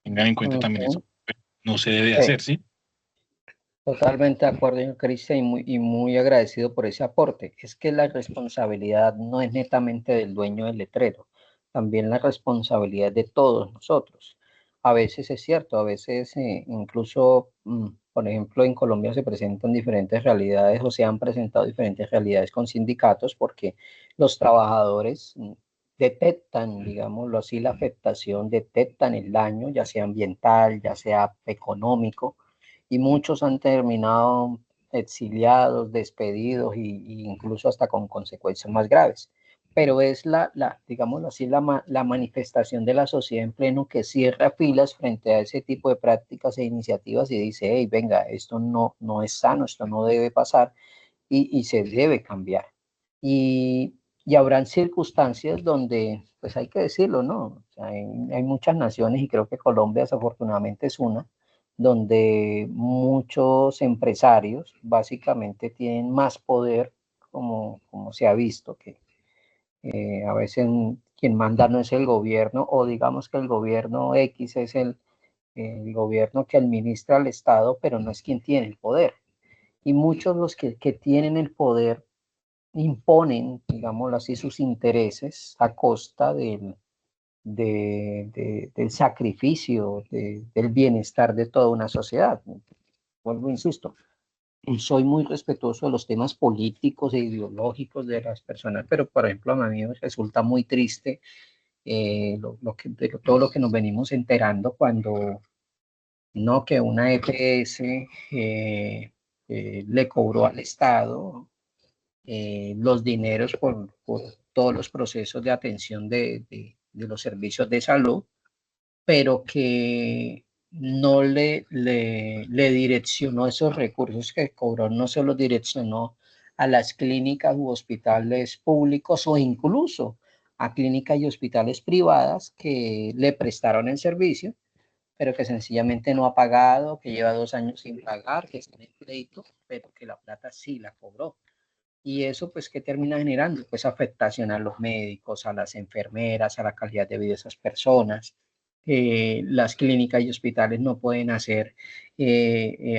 tengan en cuenta también eso, Ujú. pues, no se debe Sí, hacer, ¿sí? totalmente de acuerdo, señor Cristian, y muy agradecido por ese aporte. Es que la responsabilidad no es netamente del dueño del letrero, también la responsabilidad de todos nosotros. A veces es cierto, a veces incluso, por ejemplo, en Colombia se presentan diferentes realidades o se han presentado diferentes realidades con sindicatos porque los trabajadores detectan, digámoslo así, la afectación, detectan el daño, ya sea ambiental, ya sea económico, y muchos han terminado exiliados, despedidos y incluso hasta con consecuencias más graves. Pero es digámoslo así, la manifestación de la sociedad en pleno que cierra filas frente a ese tipo de prácticas e iniciativas y dice, hey, venga, esto no es sano, esto no debe pasar y se debe cambiar. Y, y habrán circunstancias donde, pues hay que decirlo, ¿no? O sea, hay muchas naciones y creo que Colombia desafortunadamente es una, donde muchos empresarios básicamente tienen más poder, como se ha visto, que a veces quien manda no es el gobierno, o digamos que el gobierno X es el gobierno que administra el Estado, pero no es quien tiene el poder. Y muchos los que tienen el poder imponen, digámoslo así, sus intereses a costa del sacrificio, del bienestar de toda una sociedad. Vuelvo, insisto, soy muy respetuoso de los temas políticos e ideológicos de las personas, pero por ejemplo a mí me resulta muy triste todo lo que nos venimos enterando cuando no que una EPS le cobró al Estado los dineros por todos los procesos de atención de los servicios de salud, pero que no le direccionó esos recursos que cobró, no se los direccionó a las clínicas u hospitales públicos o incluso a clínicas y hospitales privadas que le prestaron el servicio, pero que sencillamente no ha pagado, que lleva 2 años sin pagar, que está en crédito, pero que la plata sí la cobró. Y eso, pues, ¿qué termina generando? Pues afectación a los médicos, a las enfermeras, a la calidad de vida de esas personas. Las clínicas y hospitales no pueden hacer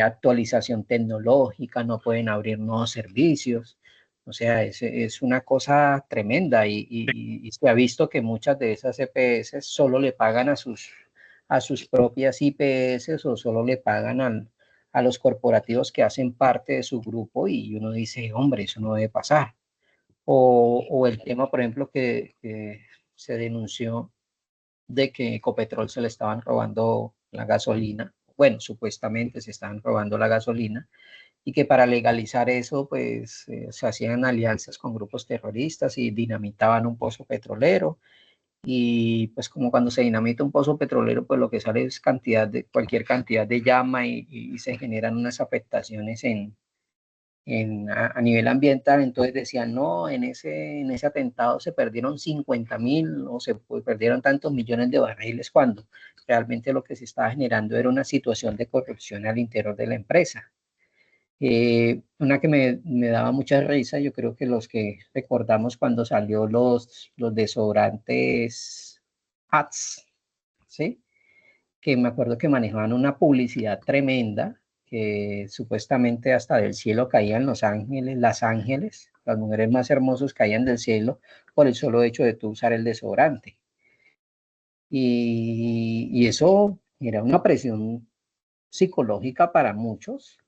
actualización tecnológica, no pueden abrir nuevos servicios. O sea, es una cosa tremenda y se ha visto que muchas de esas EPS solo le pagan a sus propias IPS o solo le pagan a los corporativos que hacen parte de su grupo y uno dice, hombre, eso no debe pasar. O el tema, por ejemplo, que se denunció de que Ecopetrol se le estaban robando la gasolina. Bueno, supuestamente se estaban robando la gasolina y que para legalizar eso, pues se hacían alianzas con grupos terroristas y dinamitaban un pozo petrolero. Y pues como cuando se dinamita un pozo petrolero, pues lo que sale es cualquier cantidad de llama y se generan unas afectaciones a nivel ambiental. Entonces decían, no, en ese atentado se perdieron 50.000 o se perdieron tantos millones de barriles cuando realmente lo que se estaba generando era una situación de corrupción al interior de la empresa. Una que me daba mucha risa, yo creo que los que recordamos cuando salió los desodorantes Ads, ¿sí? Que me acuerdo que manejaban una publicidad tremenda, que supuestamente hasta del cielo caían los ángeles, las mujeres más hermosas caían del cielo por el solo hecho de tú usar el desodorante. Y eso era una presión psicológica para muchos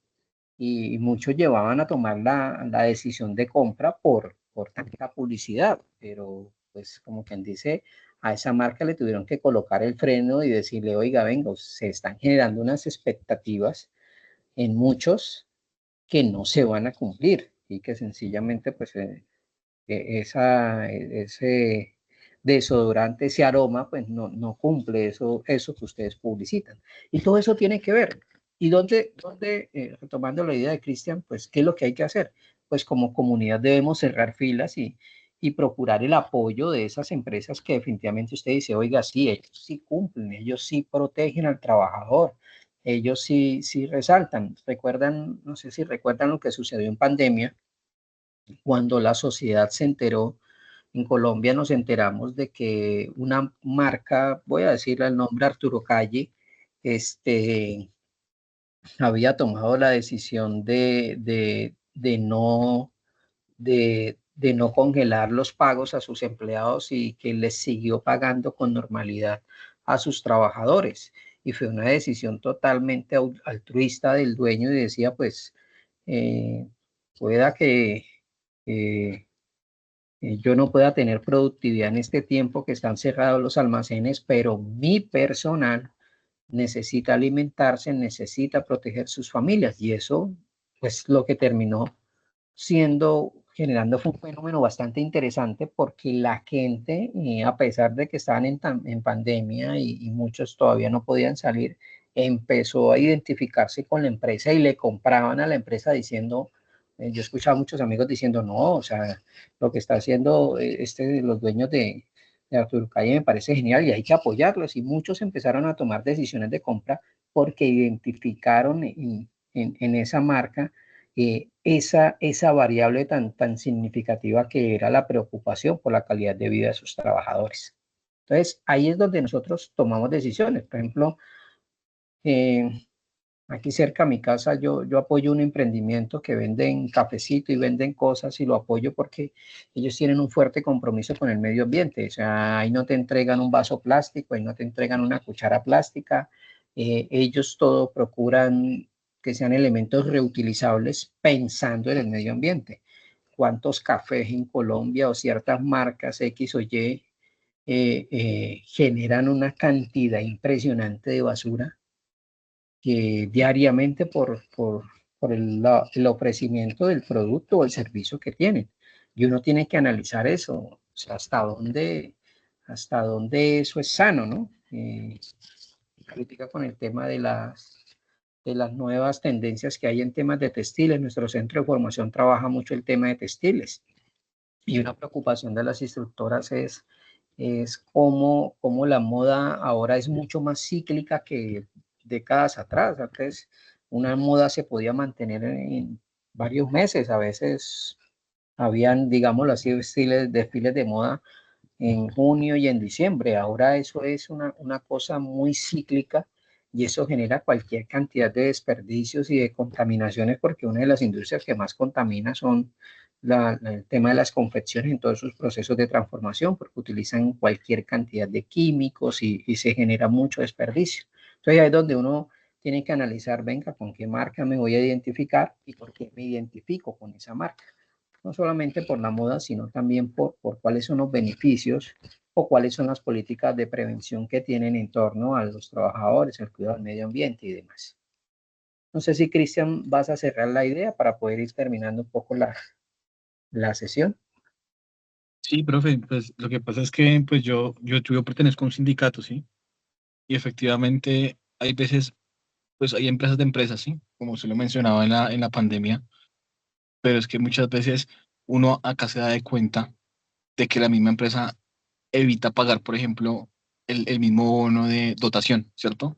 y muchos llevaban a tomar la decisión de compra por tanta publicidad, pero pues como quien dice, a esa marca le tuvieron que colocar el freno y decirle, oiga, venga, se están generando unas expectativas en muchos que no se van a cumplir. y que sencillamente pues ese desodorante, ese aroma, pues no cumple eso que ustedes publicitan. Y todo eso tiene que ver. ¿Y retomando la idea de Cristian, pues, qué es lo que hay que hacer? Pues como comunidad debemos cerrar filas y procurar el apoyo de esas empresas que definitivamente usted dice, oiga, sí, ellos sí cumplen, ellos sí protegen al trabajador, ellos sí resaltan. Recuerdan, no sé si recuerdan lo que sucedió en pandemia, cuando la sociedad se enteró, en Colombia nos enteramos de que una marca, voy a decirle el nombre, Arturo Calle, había tomado la decisión de no congelar los pagos a sus empleados y que les siguió pagando con normalidad a sus trabajadores. Y fue una decisión totalmente altruista del dueño y decía, pues, eh, pueda que eh, yo no pueda tener productividad en este tiempo que están cerrados los almacenes, pero mi personal necesita alimentarse, necesita proteger sus familias y eso, pues lo que terminó generando fue un fenómeno bastante interesante porque la gente, a pesar de que estaban en pandemia y muchos todavía no podían salir, empezó a identificarse con la empresa y le compraban a la empresa diciendo, yo escuchaba a muchos amigos diciendo, no, o sea, lo que está haciendo los dueños de Arturo Calle me parece genial y hay que apoyarlos. Y muchos empezaron a tomar decisiones de compra porque identificaron en esa marca esa variable tan significativa que era la preocupación por la calidad de vida de sus trabajadores. Entonces, ahí es donde nosotros tomamos decisiones. Por ejemplo, eh, aquí cerca a mi casa yo apoyo un emprendimiento que venden cafecito y venden cosas y lo apoyo porque ellos tienen un fuerte compromiso con el medio ambiente. O sea, ahí no te entregan un vaso plástico, ahí no te entregan una cuchara plástica. Ellos todo procuran que sean elementos reutilizables pensando en el medio ambiente. ¿Cuántos cafés en Colombia o ciertas marcas X o Y generan una cantidad impresionante de basura que diariamente por el ofrecimiento del producto o el servicio que tienen? Y uno tiene que analizar eso, o sea, hasta dónde eso es sano, ¿no? Crítica con el tema de las nuevas tendencias que hay en temas de textiles. Nuestro centro de formación trabaja mucho el tema de textiles y una preocupación de las instructoras es cómo la moda ahora es mucho más cíclica que décadas atrás. Antes una moda se podía mantener en varios meses, a veces habían, digámoslo así, desfiles de moda en junio y en diciembre. Ahora eso es una cosa muy cíclica y eso genera cualquier cantidad de desperdicios y de contaminaciones porque una de las industrias que más contamina son el tema de las confecciones en todos sus procesos de transformación porque utilizan cualquier cantidad de químicos y se genera mucho desperdicio. Entonces ahí es donde uno tiene que analizar, venga, con qué marca me voy a identificar y por qué me identifico con esa marca, no solamente por la moda, sino también por cuáles son los beneficios o cuáles son las políticas de prevención que tienen en torno a los trabajadores, el cuidado del medio ambiente y demás. No sé si, Cristian, vas a cerrar la idea para poder ir terminando un poco la sesión. Sí, profe, pues lo que pasa es que pues yo pertenezco a un sindicato, ¿sí? Y efectivamente hay veces, pues hay empresas de empresas, ¿sí? Como se lo mencionaba en la pandemia, pero es que muchas veces uno acá se da de cuenta de que la misma empresa evita pagar, por ejemplo, el mismo bono de dotación, ¿cierto?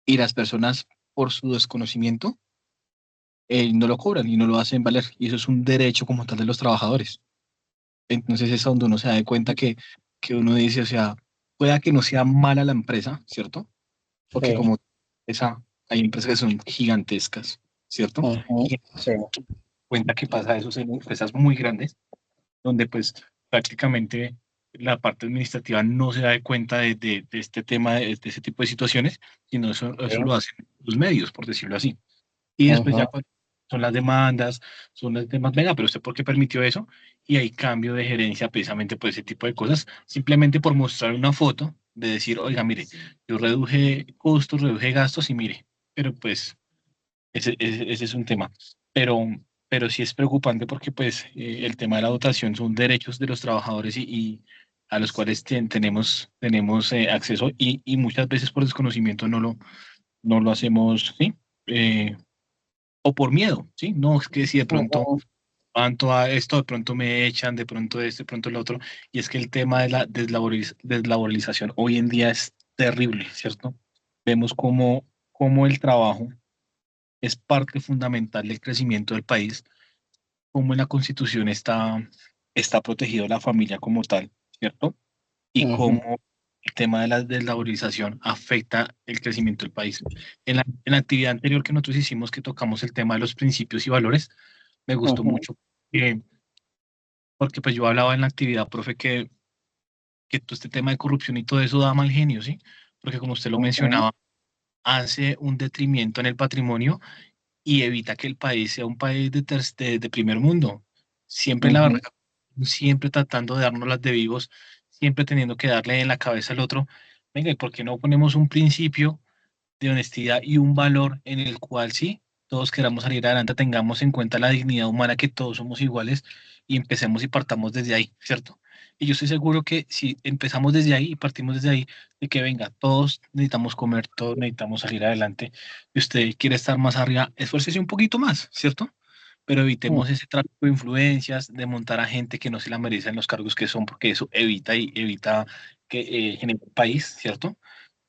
Y las personas, por su desconocimiento, no lo cobran y no lo hacen valer. Y eso es un derecho como tal de los trabajadores. Entonces es donde uno se da de cuenta que uno dice, o sea, pueda que no sea mala la empresa, ¿cierto? Porque Sí, como hay empresas que son gigantescas, ¿cierto? Y sí. cuenta que pasa eso en empresas muy grandes, donde pues prácticamente la parte administrativa no se da de cuenta de este tema, de ese tipo de situaciones, sino eso lo hacen los medios, por decirlo así. Y después ya cuando son las demandas, son los temas, venga, pero usted ¿por qué permitió eso? Y hay cambio de gerencia precisamente por ese tipo de cosas, simplemente por mostrar una foto, de decir, oiga, mire, yo reduje costos, reduje gastos y mire, pero pues ese es un tema. Pero pero sí es preocupante porque pues el tema de la dotación son derechos de los trabajadores y a los cuales tenemos acceso y muchas veces por desconocimiento no lo hacemos, ¿sí? O por miedo, ¿sí? No, es que si de pronto Ujú, cuanto a esto, de pronto me echan, de pronto esto, de pronto lo otro, y es que el tema de la deslaboralización hoy en día es terrible, ¿cierto? Vemos cómo el trabajo es parte fundamental del crecimiento del país, cómo en la Constitución está protegido la familia como tal, ¿cierto? Y ujú, cómo el tema de la deslaboralización afecta el crecimiento del país. En la actividad anterior que nosotros hicimos, que tocamos el tema de los principios y valores, me gustó ujú, mucho, porque pues yo hablaba en la actividad, profe, que todo este tema de corrupción y todo eso da mal genio, ¿sí? Porque como usted lo ujú, mencionaba, hace un detrimento en el patrimonio y evita que el país sea un país de primer mundo. Siempre la ujú. verdad, siempre tratando de darnos las de vivos, siempre teniendo que darle en la cabeza al otro. Venga, ¿y por qué no ponemos un principio de honestidad y un valor en el cual sí, todos queramos salir adelante, tengamos en cuenta la dignidad humana, que todos somos iguales y empecemos y partamos desde ahí, ¿cierto? Y yo estoy seguro que si empezamos desde ahí y partimos desde ahí, de que venga, todos necesitamos comer, todos necesitamos salir adelante, y usted quiere estar más arriba, esfuércese un poquito más, ¿cierto? Pero evitemos ese tráfico de influencias, de montar a gente que no se la merece en los cargos que son, porque eso evita que genere un país, ¿cierto?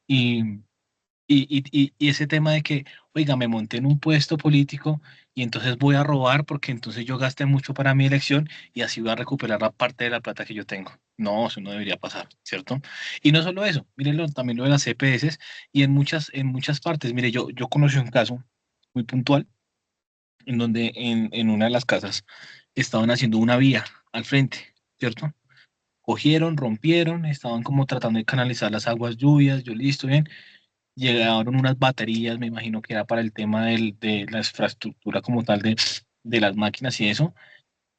Y, y ese tema de que, oiga, me monté en un puesto político y entonces voy a robar porque entonces yo gasté mucho para mi elección y así voy a recuperar la parte de la plata que yo tengo. No, eso no debería pasar, ¿cierto? Y no solo eso, mírenlo también lo de las CPS y en muchas partes. Mire, yo conocí un caso muy puntual en donde en una de las casas estaban haciendo una vía al frente, ¿cierto? Cogieron, rompieron, estaban como tratando de canalizar las aguas lluvias, yo listo, bien, llegaron unas baterías, me imagino que era para el tema de la infraestructura como tal de las máquinas y eso,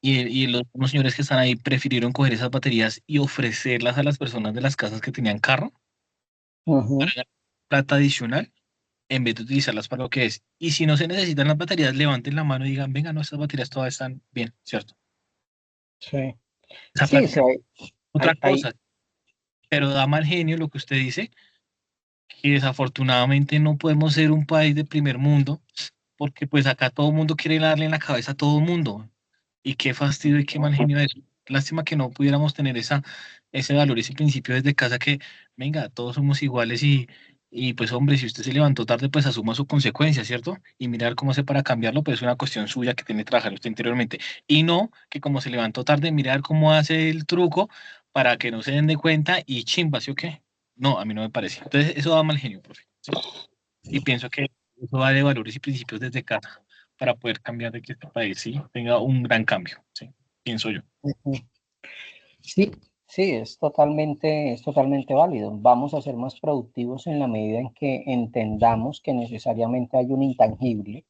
y los unos señores que están ahí prefirieron coger esas baterías y ofrecerlas a las personas de las casas que tenían carro, Ujú. ganar plata adicional, en vez de utilizarlas para lo que es. Y si no se necesitan las baterías, levanten la mano y digan, venga, no, estas baterías todas están bien, ¿cierto? Sí, Esa sí, sí, plata, otra hay, cosa, pero da mal genio lo que usted dice, que desafortunadamente no podemos ser un país de primer mundo, porque pues acá todo el mundo quiere darle en la cabeza a todo el mundo. Y qué fastidio y qué mal genio eso. Lástima que no pudiéramos tener ese valor, ese principio desde casa que, venga, todos somos iguales y pues hombre, si usted se levantó tarde, pues asuma su consecuencia, ¿cierto? Y mirar cómo hace para cambiarlo, pues es una cuestión suya que tiene que trabajar usted interiormente. Y no que como se levantó tarde, mirar cómo hace el truco para que no se den de cuenta y chimba, ¿sí o qué? No, a mí no me parece. Entonces, eso da mal genio, profe. ¿Sí? Y pienso que eso va de valores y principios desde casa para poder cambiar de que este país sí tenga un gran cambio, sí, pienso yo. ujú. Sí, sí, es totalmente válido. Vamos a ser más productivos en la medida en que entendamos que necesariamente hay un intangible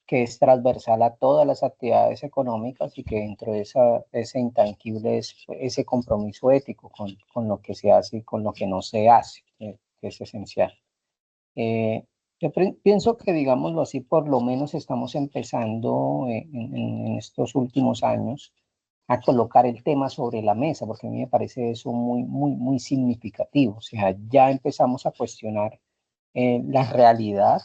que es transversal a todas las actividades económicas y que dentro de ese intangible es ese compromiso ético con lo que se hace y con lo que no se hace, que es esencial. Eh, yo pienso que, digámoslo así, por lo menos estamos empezando en estos últimos años a colocar el tema sobre la mesa, porque a mí me parece eso muy, muy, muy significativo. O sea, ya empezamos a cuestionar la realidad,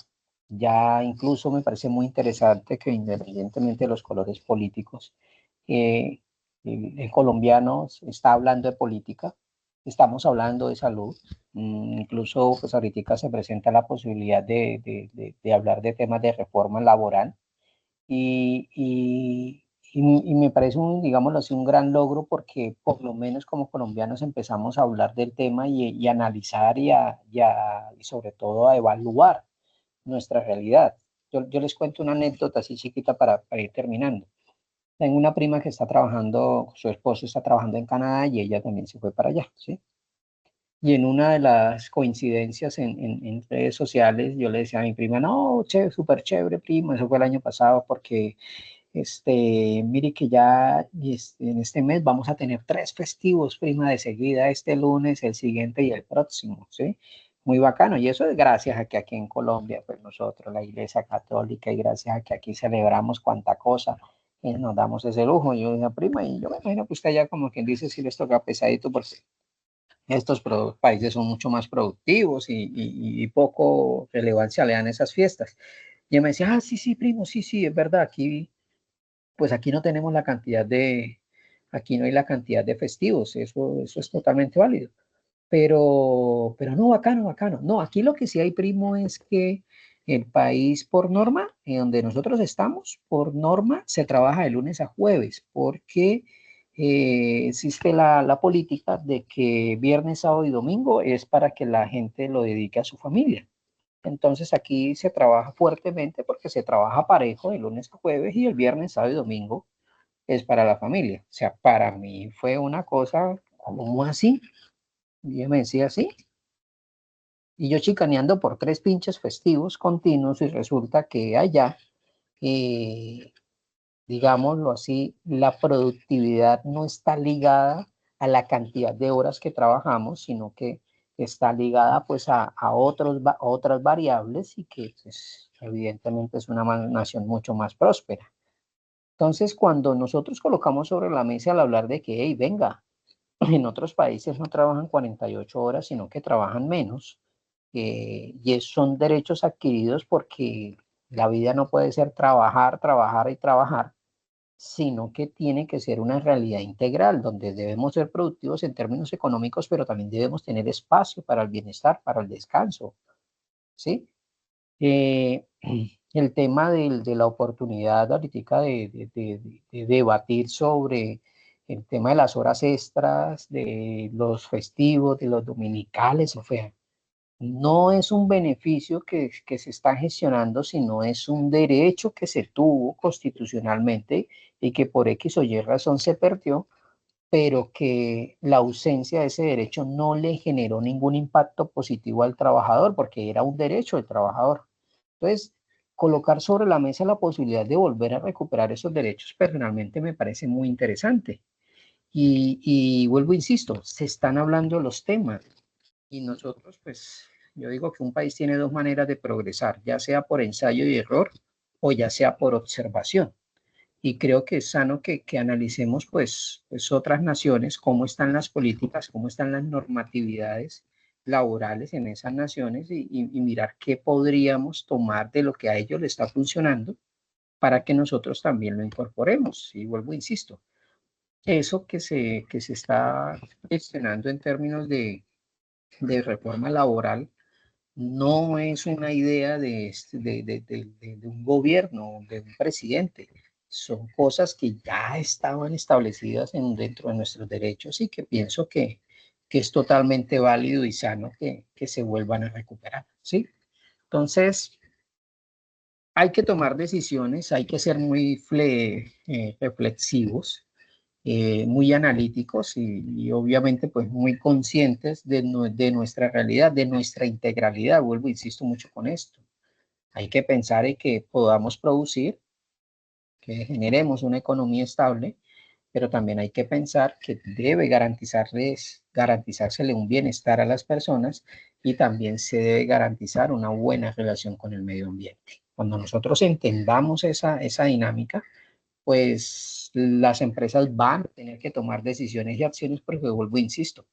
ya incluso me parece muy interesante que independientemente de los colores políticos, eh, el colombiano está hablando de política, estamos hablando de salud, incluso pues ahorita se presenta la posibilidad de hablar de temas de reforma laboral y, y, y me parece un, digámoslo así, un gran logro porque por lo menos como colombianos empezamos a hablar del tema y analizar y sobre todo a evaluar nuestra realidad. Yo les cuento una anécdota así chiquita para ir terminando. Tengo una prima que está trabajando, su esposo está trabajando en Canadá y ella también se fue para allá, ¿sí? Y en una de las coincidencias en redes sociales, yo le decía a mi prima, no, che, súper chévere, prima, eso fue el año pasado, porque mire que ya en este mes vamos a tener 3 festivos, prima, de seguida, este lunes, el siguiente y el próximo, ¿sí? Muy bacano, y eso es gracias a que aquí en Colombia, pues nosotros, la Iglesia Católica, y gracias a que aquí celebramos cuanta cosa, nos damos ese lujo, yo y la prima, y yo me imagino que usted ya como quien dice, si les toca pesadito, porque estos países son mucho más productivos y poco relevancia le dan esas fiestas. Y ella me decía, sí, sí, primo, sí, sí, es verdad, aquí, pues aquí no tenemos la cantidad aquí no hay la cantidad de festivos, eso es totalmente válido. Pero no, bacano, bacano. No, aquí lo que sí hay, primo, es que el país por norma, en donde nosotros estamos, por norma se trabaja de lunes a jueves, porque existe la política de que viernes, sábado y domingo es para que la gente lo dedique a su familia. Entonces aquí se trabaja fuertemente porque se trabaja parejo de lunes a jueves y el viernes, sábado y domingo es para la familia. O sea, para mí fue una cosa, ¿cómo así? Y ella me decía así. Y yo chicaneando por 3 pinches festivos continuos y resulta que allá, eh, digámoslo así, la productividad no está ligada a la cantidad de horas que trabajamos, sino que está ligada pues a otras variables y que pues, evidentemente es una nación mucho más próspera. Entonces, cuando nosotros colocamos sobre la mesa al hablar de que, hey, venga, en otros países no trabajan 48 horas, sino que trabajan menos, son derechos adquiridos porque la vida no puede ser trabajar, trabajar y trabajar, sino que tiene que ser una realidad integral, donde debemos ser productivos en términos económicos, pero también debemos tener espacio para el bienestar, para el descanso, ¿sí? Eh, el tema de la oportunidad ahorita de debatir sobre el tema de las horas extras, de los festivos, de los dominicales, o sea, no es un beneficio que se está gestionando, sino es un derecho que se tuvo constitucionalmente y que por X o Y razón se perdió, pero que la ausencia de ese derecho no le generó ningún impacto positivo al trabajador, porque era un derecho del trabajador. Entonces, colocar sobre la mesa la posibilidad de volver a recuperar esos derechos personalmente me parece muy interesante. Y vuelvo, insisto, se están hablando los temas y nosotros, pues, yo digo que un país tiene dos maneras de progresar, ya sea por ensayo y error o ya sea por observación. Y creo que es sano que analicemos, pues, otras naciones, cómo están las políticas, cómo están las normatividades laborales en esas naciones y mirar qué podríamos tomar de lo que a ellos le está funcionando para que nosotros también lo incorporemos. Y vuelvo, insisto, eso que se está gestionando en términos de reforma laboral no es una idea de un gobierno, de un presidente. Son cosas que ya estaban establecidas dentro de nuestros derechos y que pienso que es totalmente válido y sano que se vuelvan a recuperar, ¿sí? Entonces, hay que tomar decisiones, hay que ser muy reflexivos, muy analíticos y obviamente pues muy conscientes de nuestra realidad, de nuestra integralidad. Vuelvo, insisto mucho con esto. Hay que pensar en que podamos producir, que generemos una economía estable, pero también hay que pensar que debe garantizársele un bienestar a las personas y también se debe garantizar una buena relación con el medio ambiente. Cuando nosotros entendamos esa dinámica, pues las empresas van a tener que tomar decisiones y acciones porque vuelvo, insisto,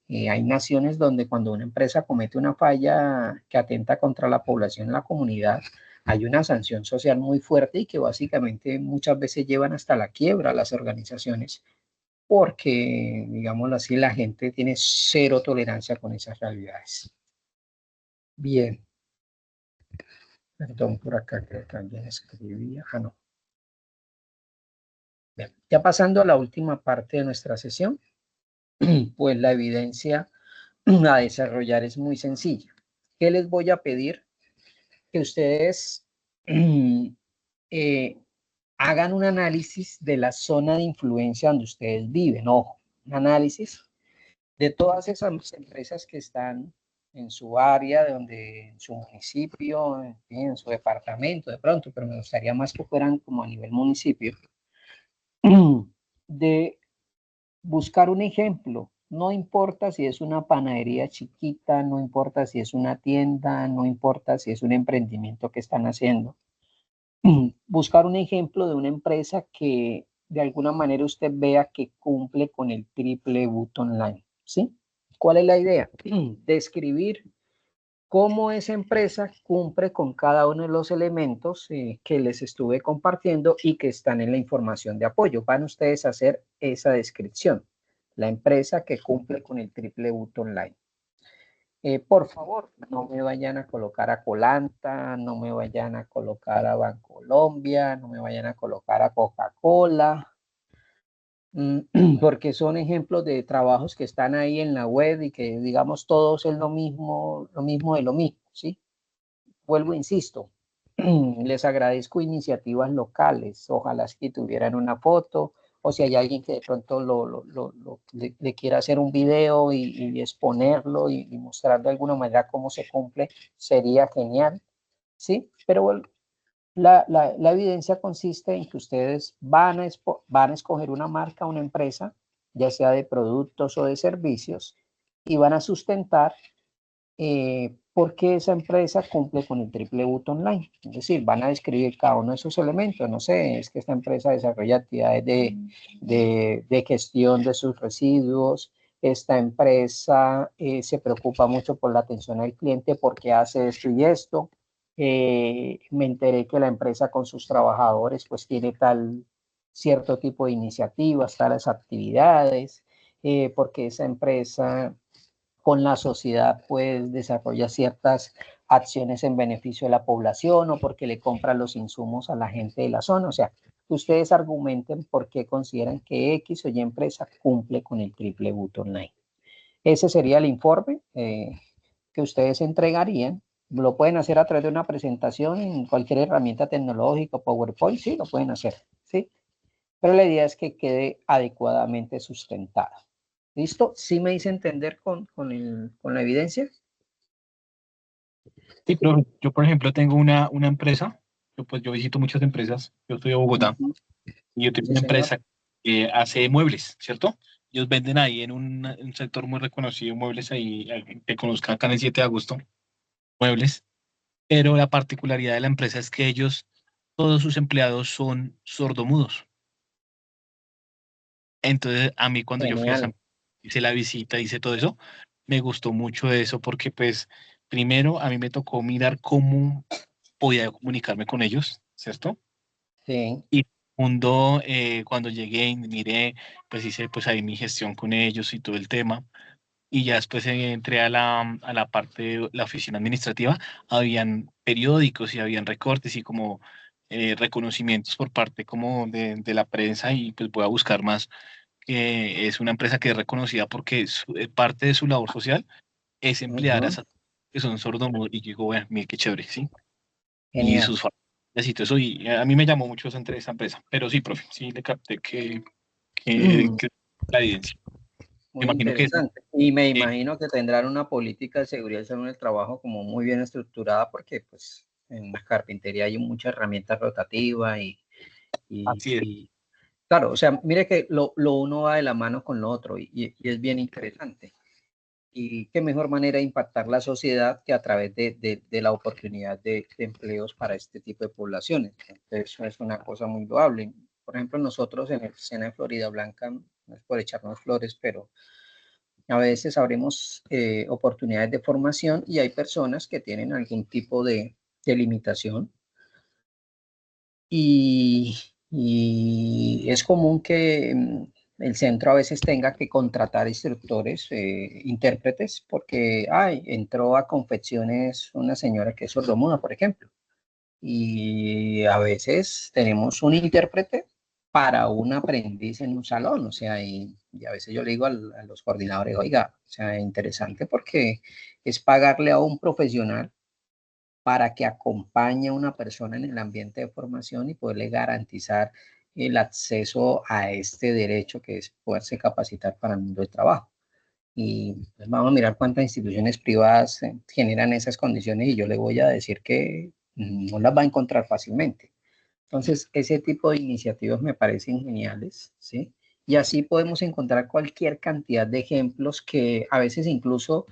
hay naciones donde cuando una empresa comete una falla que atenta contra la población, la comunidad, hay una sanción social muy fuerte y que básicamente muchas veces llevan hasta la quiebra a las organizaciones porque, digámoslo así, la gente tiene cero tolerancia con esas realidades. Bien, perdón por acá que también escribía. No. Bien. Ya pasando a la última parte de nuestra sesión, pues la evidencia a desarrollar es muy sencilla. ¿Qué les voy a pedir? Que ustedes eh, hagan un análisis de la zona de influencia donde ustedes viven. Ojo, un análisis de todas esas empresas que están en su área, en su municipio, en su departamento de pronto, pero me gustaría más que fueran como a nivel municipio, de buscar un ejemplo. No importa si es una panadería chiquita, no importa si es una tienda, no importa si es un emprendimiento que están haciendo. buscar un ejemplo de una empresa que de alguna manera usted vea que cumple con el triple bottom line, ¿sí? ¿Cuál es la idea? Describir cómo esa empresa cumple con cada uno de los elementos que les estuve compartiendo y que están en la información de apoyo. Van ustedes a hacer esa descripción. La empresa que cumple con el triple bottom line. Por favor, no me vayan a colocar a Colanta, no me vayan a colocar a Bancolombia, no me vayan a colocar a Coca-Cola, porque son ejemplos de trabajos que están ahí en la web y que digamos todos es lo mismo de lo mismo, ¿sí? Vuelvo, insisto, les agradezco iniciativas locales, ojalá que tuvieran una foto, o si hay alguien que de pronto le quiera hacer un video y exponerlo y mostrar de alguna manera cómo se cumple, sería genial, ¿sí? Pero bueno, la evidencia consiste en que ustedes van a escoger una marca, una empresa, ya sea de productos o de servicios, y van a sustentar por qué esa empresa cumple con el triple bottom line. Es decir, van a describir cada uno de esos elementos. No sé, es que esta empresa desarrolla actividades de gestión de sus residuos. Esta empresa se preocupa mucho por la atención al cliente porque hace esto y esto. Me enteré que la empresa con sus trabajadores pues tiene tal cierto tipo de iniciativas, tales actividades, porque esa empresa con la sociedad pues desarrolla ciertas acciones en beneficio de la población o porque le compra los insumos a la gente de la zona. O sea, ustedes argumenten por qué consideran que X o Y empresa cumple con el triple bottom line. Ese sería el informe que ustedes entregarían. Lo pueden hacer a través de una presentación en cualquier herramienta tecnológica, PowerPoint, sí, lo pueden hacer, ¿sí? Pero la idea es que quede adecuadamente sustentado. ¿Listo? ¿Sí me hice entender con la evidencia? Sí, pero yo, por ejemplo, tengo una empresa, yo visito muchas empresas, yo estoy en Bogotá, y yo tengo Sí, una señor. empresa que hace muebles, ¿cierto? Ellos venden ahí en un sector muy reconocido, muebles ahí, que conozcan acá en el 7 de agosto, muebles, pero la particularidad de la empresa es que ellos, todos sus empleados son sordomudos. Entonces, a mí cuando yo fui a esa, Genial. hice la visita, hice todo eso, me gustó mucho eso porque, pues, primero a mí me tocó mirar cómo podía comunicarme con ellos, ¿cierto? Sí. Y segundo, cuando llegué y miré, pues hice pues ahí mi gestión con ellos y todo el tema. Y ya después entré a la parte de la oficina administrativa, habían periódicos y habían recortes y como reconocimientos por parte como de la prensa y pues voy a buscar más. Es una empresa que es reconocida porque parte de su labor social es emplear a Ujú. esas que son sordomudos y yo digo, bueno, mire qué chévere, ¿sí? Y Genial. sus familias y todo eso. Y a mí me llamó mucho esa empresa. Pero sí, profe, sí le capté que la evidencia. Me Muy imagino que interesante. Y me eh, imagino que tendrán una política de seguridad y salud en el trabajo como muy bien estructurada porque pues en la carpintería hay muchas herramientas rotativas y, así es. y claro, o sea, mire que lo uno va de la mano con lo otro y es bien interesante. Y qué mejor manera de impactar la sociedad que a través de la oportunidad de empleos para este tipo de poblaciones. Entonces, eso es una cosa muy loable. Por ejemplo, nosotros en el SENA de Florida Blanca, no es por echarnos flores, pero a veces abrimos oportunidades de formación y hay personas que tienen algún tipo de limitación y, y es común que el centro a veces tenga que contratar instructores, intérpretes, porque entró a confecciones una señora que es sordomuda, por ejemplo, y a veces tenemos un intérprete para un aprendiz en un salón, o sea, y a veces yo le digo a los coordinadores, oiga, o sea, interesante porque es pagarle a un profesional para que acompañe a una persona en el ambiente de formación y poderle garantizar el acceso a este derecho que es poderse capacitar para el mundo del trabajo. Y pues vamos a mirar cuántas instituciones privadas generan esas condiciones y yo le voy a decir que no las va a encontrar fácilmente. Entonces, ese tipo de iniciativas me parecen geniales, ¿sí? Y así podemos encontrar cualquier cantidad de ejemplos que a veces incluso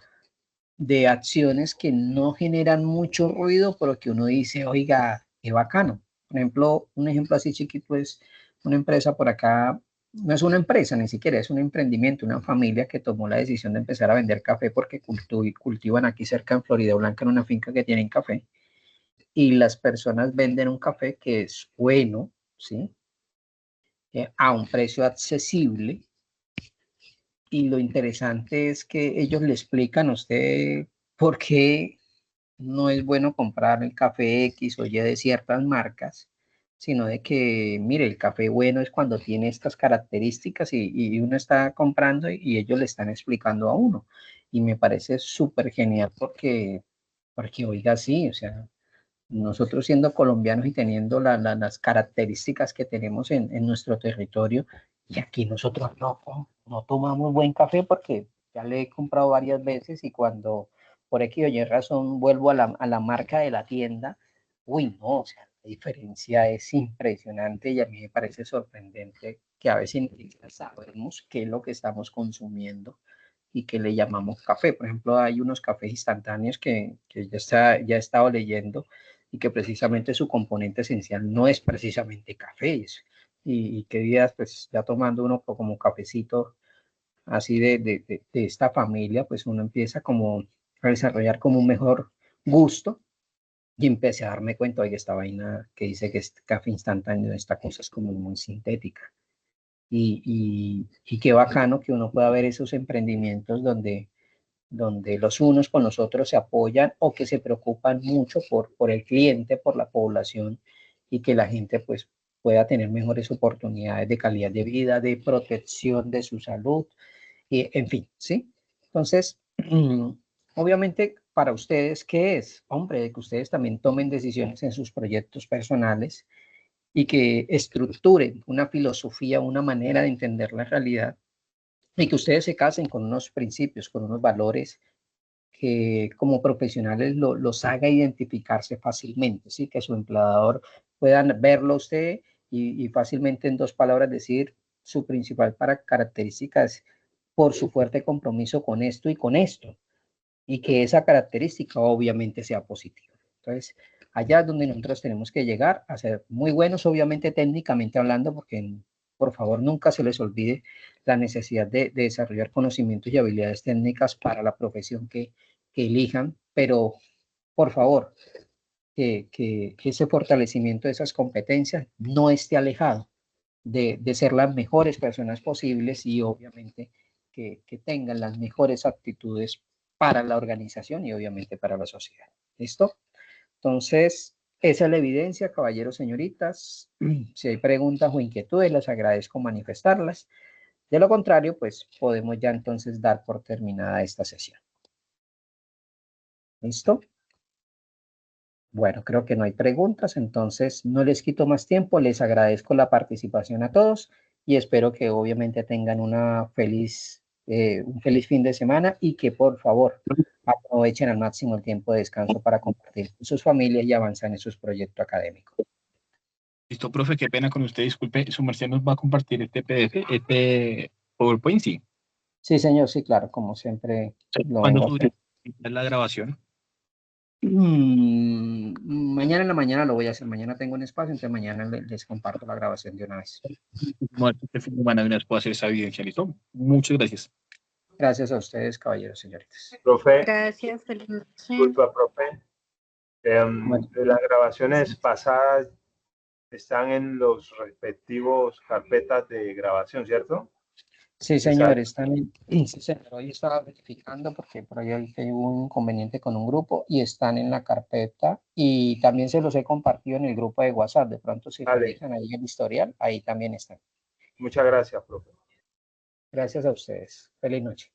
de acciones que no generan mucho ruido, pero que uno dice, oiga, qué bacano, Por ejemplo, un ejemplo así chiquito es una empresa por acá, no es una empresa ni siquiera, es un emprendimiento, una familia que tomó la decisión de empezar a vender café porque cultivan aquí cerca en Florida Blanca en una finca que tienen café y las personas venden un café que es bueno, ¿sí? A un precio accesible. Y lo interesante es que ellos le explican a usted por qué no es bueno comprar el café X o Y de ciertas marcas, sino de que, mire, el café bueno es cuando tiene estas características y uno está comprando y ellos le están explicando a uno. Y me parece súper genial porque, oiga, sí, o sea, nosotros siendo colombianos y teniendo las características que tenemos en nuestro territorio, y aquí nosotros no tomamos buen café porque ya le he comprado varias veces y cuando por X o Y razón vuelvo a la marca de la tienda, uy, no, o sea, la diferencia es impresionante y a mí me parece sorprendente que a veces ni siquiera sabemos qué es lo que estamos consumiendo y que le llamamos café. Por ejemplo, hay unos cafés instantáneos que ya he estado leyendo y que precisamente su componente esencial no es precisamente café. Y qué días, pues ya tomando uno como cafecito así de esta familia, pues uno empieza como a desarrollar como un mejor gusto y empecé a darme cuenta, oye, esta vaina que dice que es café instantáneo, esta cosa es como muy sintética. Y qué bacano que uno pueda ver esos emprendimientos donde los unos con los otros se apoyan o que se preocupan mucho por el cliente, por la población y que la gente pues pueda tener mejores oportunidades de calidad de vida, de protección de su salud, y, en fin, ¿sí? Entonces, obviamente para ustedes, ¿qué es? Hombre, de que ustedes también tomen decisiones en sus proyectos personales y que estructuren una filosofía, una manera de entender la realidad y que ustedes se casen con unos principios, con unos valores que como profesionales los haga identificarse fácilmente, ¿sí? Que su empleador puedan verlo a usted y fácilmente en dos palabras decir su principal característica es por su fuerte compromiso con esto y con esto, y que esa característica obviamente sea positiva. Entonces, allá es donde nosotros tenemos que llegar a ser muy buenos, obviamente técnicamente hablando, porque por favor nunca se les olvide la necesidad de desarrollar conocimientos y habilidades técnicas para la profesión que elijan, pero por favor, que ese fortalecimiento de esas competencias no esté alejado de ser las mejores personas posibles y obviamente que tengan las mejores actitudes para la organización y obviamente para la sociedad. ¿Listo? Entonces, esa es la evidencia, caballeros, señoritas. Si hay preguntas o inquietudes, les agradezco manifestarlas. De lo contrario, pues podemos ya entonces dar por terminada esta sesión. ¿Listo? Bueno, creo que no hay preguntas, entonces no les quito más tiempo, les agradezco la participación a todos y espero que obviamente tengan un feliz fin de semana y que por favor aprovechen al máximo el tiempo de descanso para compartir con sus familias y avanzar en sus proyectos académicos. Listo, profe, qué pena con usted, disculpe, su merced nos va a compartir este PDF, este PowerPoint, sí. Sí, señor, sí, claro, como siempre lo ¿Cuándo vengo a hacer. sube la grabación? Mañana en la mañana lo voy a hacer, mañana tengo un espacio, entonces mañana les comparto la grabación de una vez. Bueno, este fin de semana de una vez puedo hacer esa evidencia, ¿listo? Muchas gracias. Gracias a ustedes, caballeros, señoritas. Profe, Gracias, feliz noche. disculpa, profe. Bueno. Las grabaciones pasadas están en los respectivos carpetas de grabación, ¿cierto? Sí, Esa- señor, sí, señor, hoy estaba verificando porque por ahí hubo un inconveniente con un grupo y están en la carpeta y también se los he compartido en el grupo de WhatsApp. De pronto, si Vale, revisan ahí el historial, ahí también están. muchas gracias, profe. Gracias a ustedes. Feliz noche.